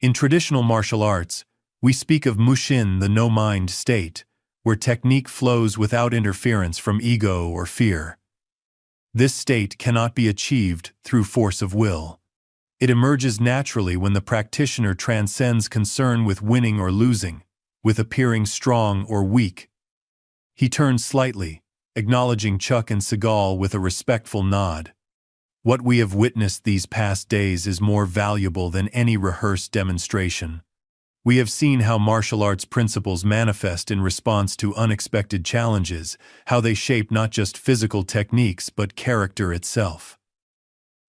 "In traditional martial arts, we speak of mushin, the no-mind state, where technique flows without interference from ego or fear. This state cannot be achieved through force of will. It emerges naturally when the practitioner transcends concern with winning or losing, with appearing strong or weak." He turned slightly, acknowledging Chuck and Seagal with a respectful nod. "What we have witnessed these past days is more valuable than any rehearsed demonstration. We have seen how martial arts principles manifest in response to unexpected challenges, how they shape not just physical techniques but character itself."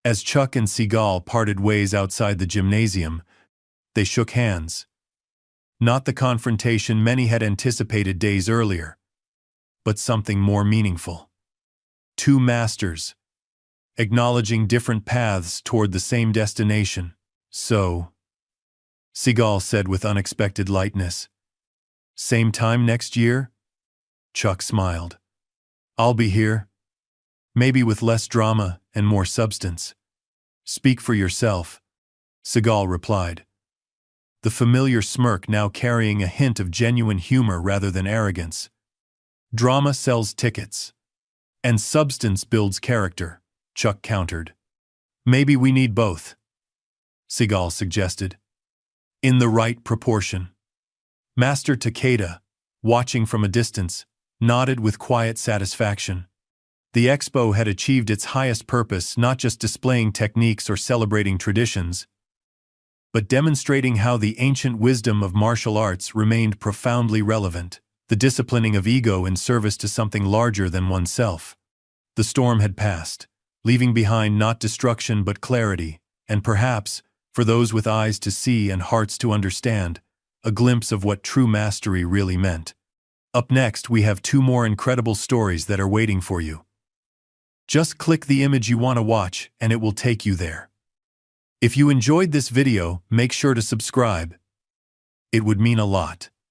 As Chuck and Seagal parted ways outside the gymnasium, they shook hands. Not the confrontation many had anticipated days earlier, but something more meaningful. Two masters, acknowledging different paths toward the same destination. "So," Seagal said with unexpected lightness, "same time next year?" Chuck smiled. "I'll be here. Maybe with less drama and more substance." "Speak for yourself," Seagal replied, the familiar smirk now carrying a hint of genuine humor rather than arrogance. "Drama sells tickets, and substance builds character," Chuck countered. Maybe we need both, Seagal suggested. In the right proportion. Master Takeda, watching from a distance, nodded with quiet satisfaction. The expo had achieved its highest purpose, not just displaying techniques or celebrating traditions, but demonstrating how the ancient wisdom of martial arts remained profoundly relevant, the disciplining of ego in service to something larger than oneself. The storm had passed, leaving behind not destruction but clarity, and perhaps, for those with eyes to see and hearts to understand, a glimpse of what true mastery really meant. Up next, we have 2 more incredible stories that are waiting for you. Just click the image you want to watch and it will take you there. If you enjoyed this video, make sure to subscribe. It would mean a lot.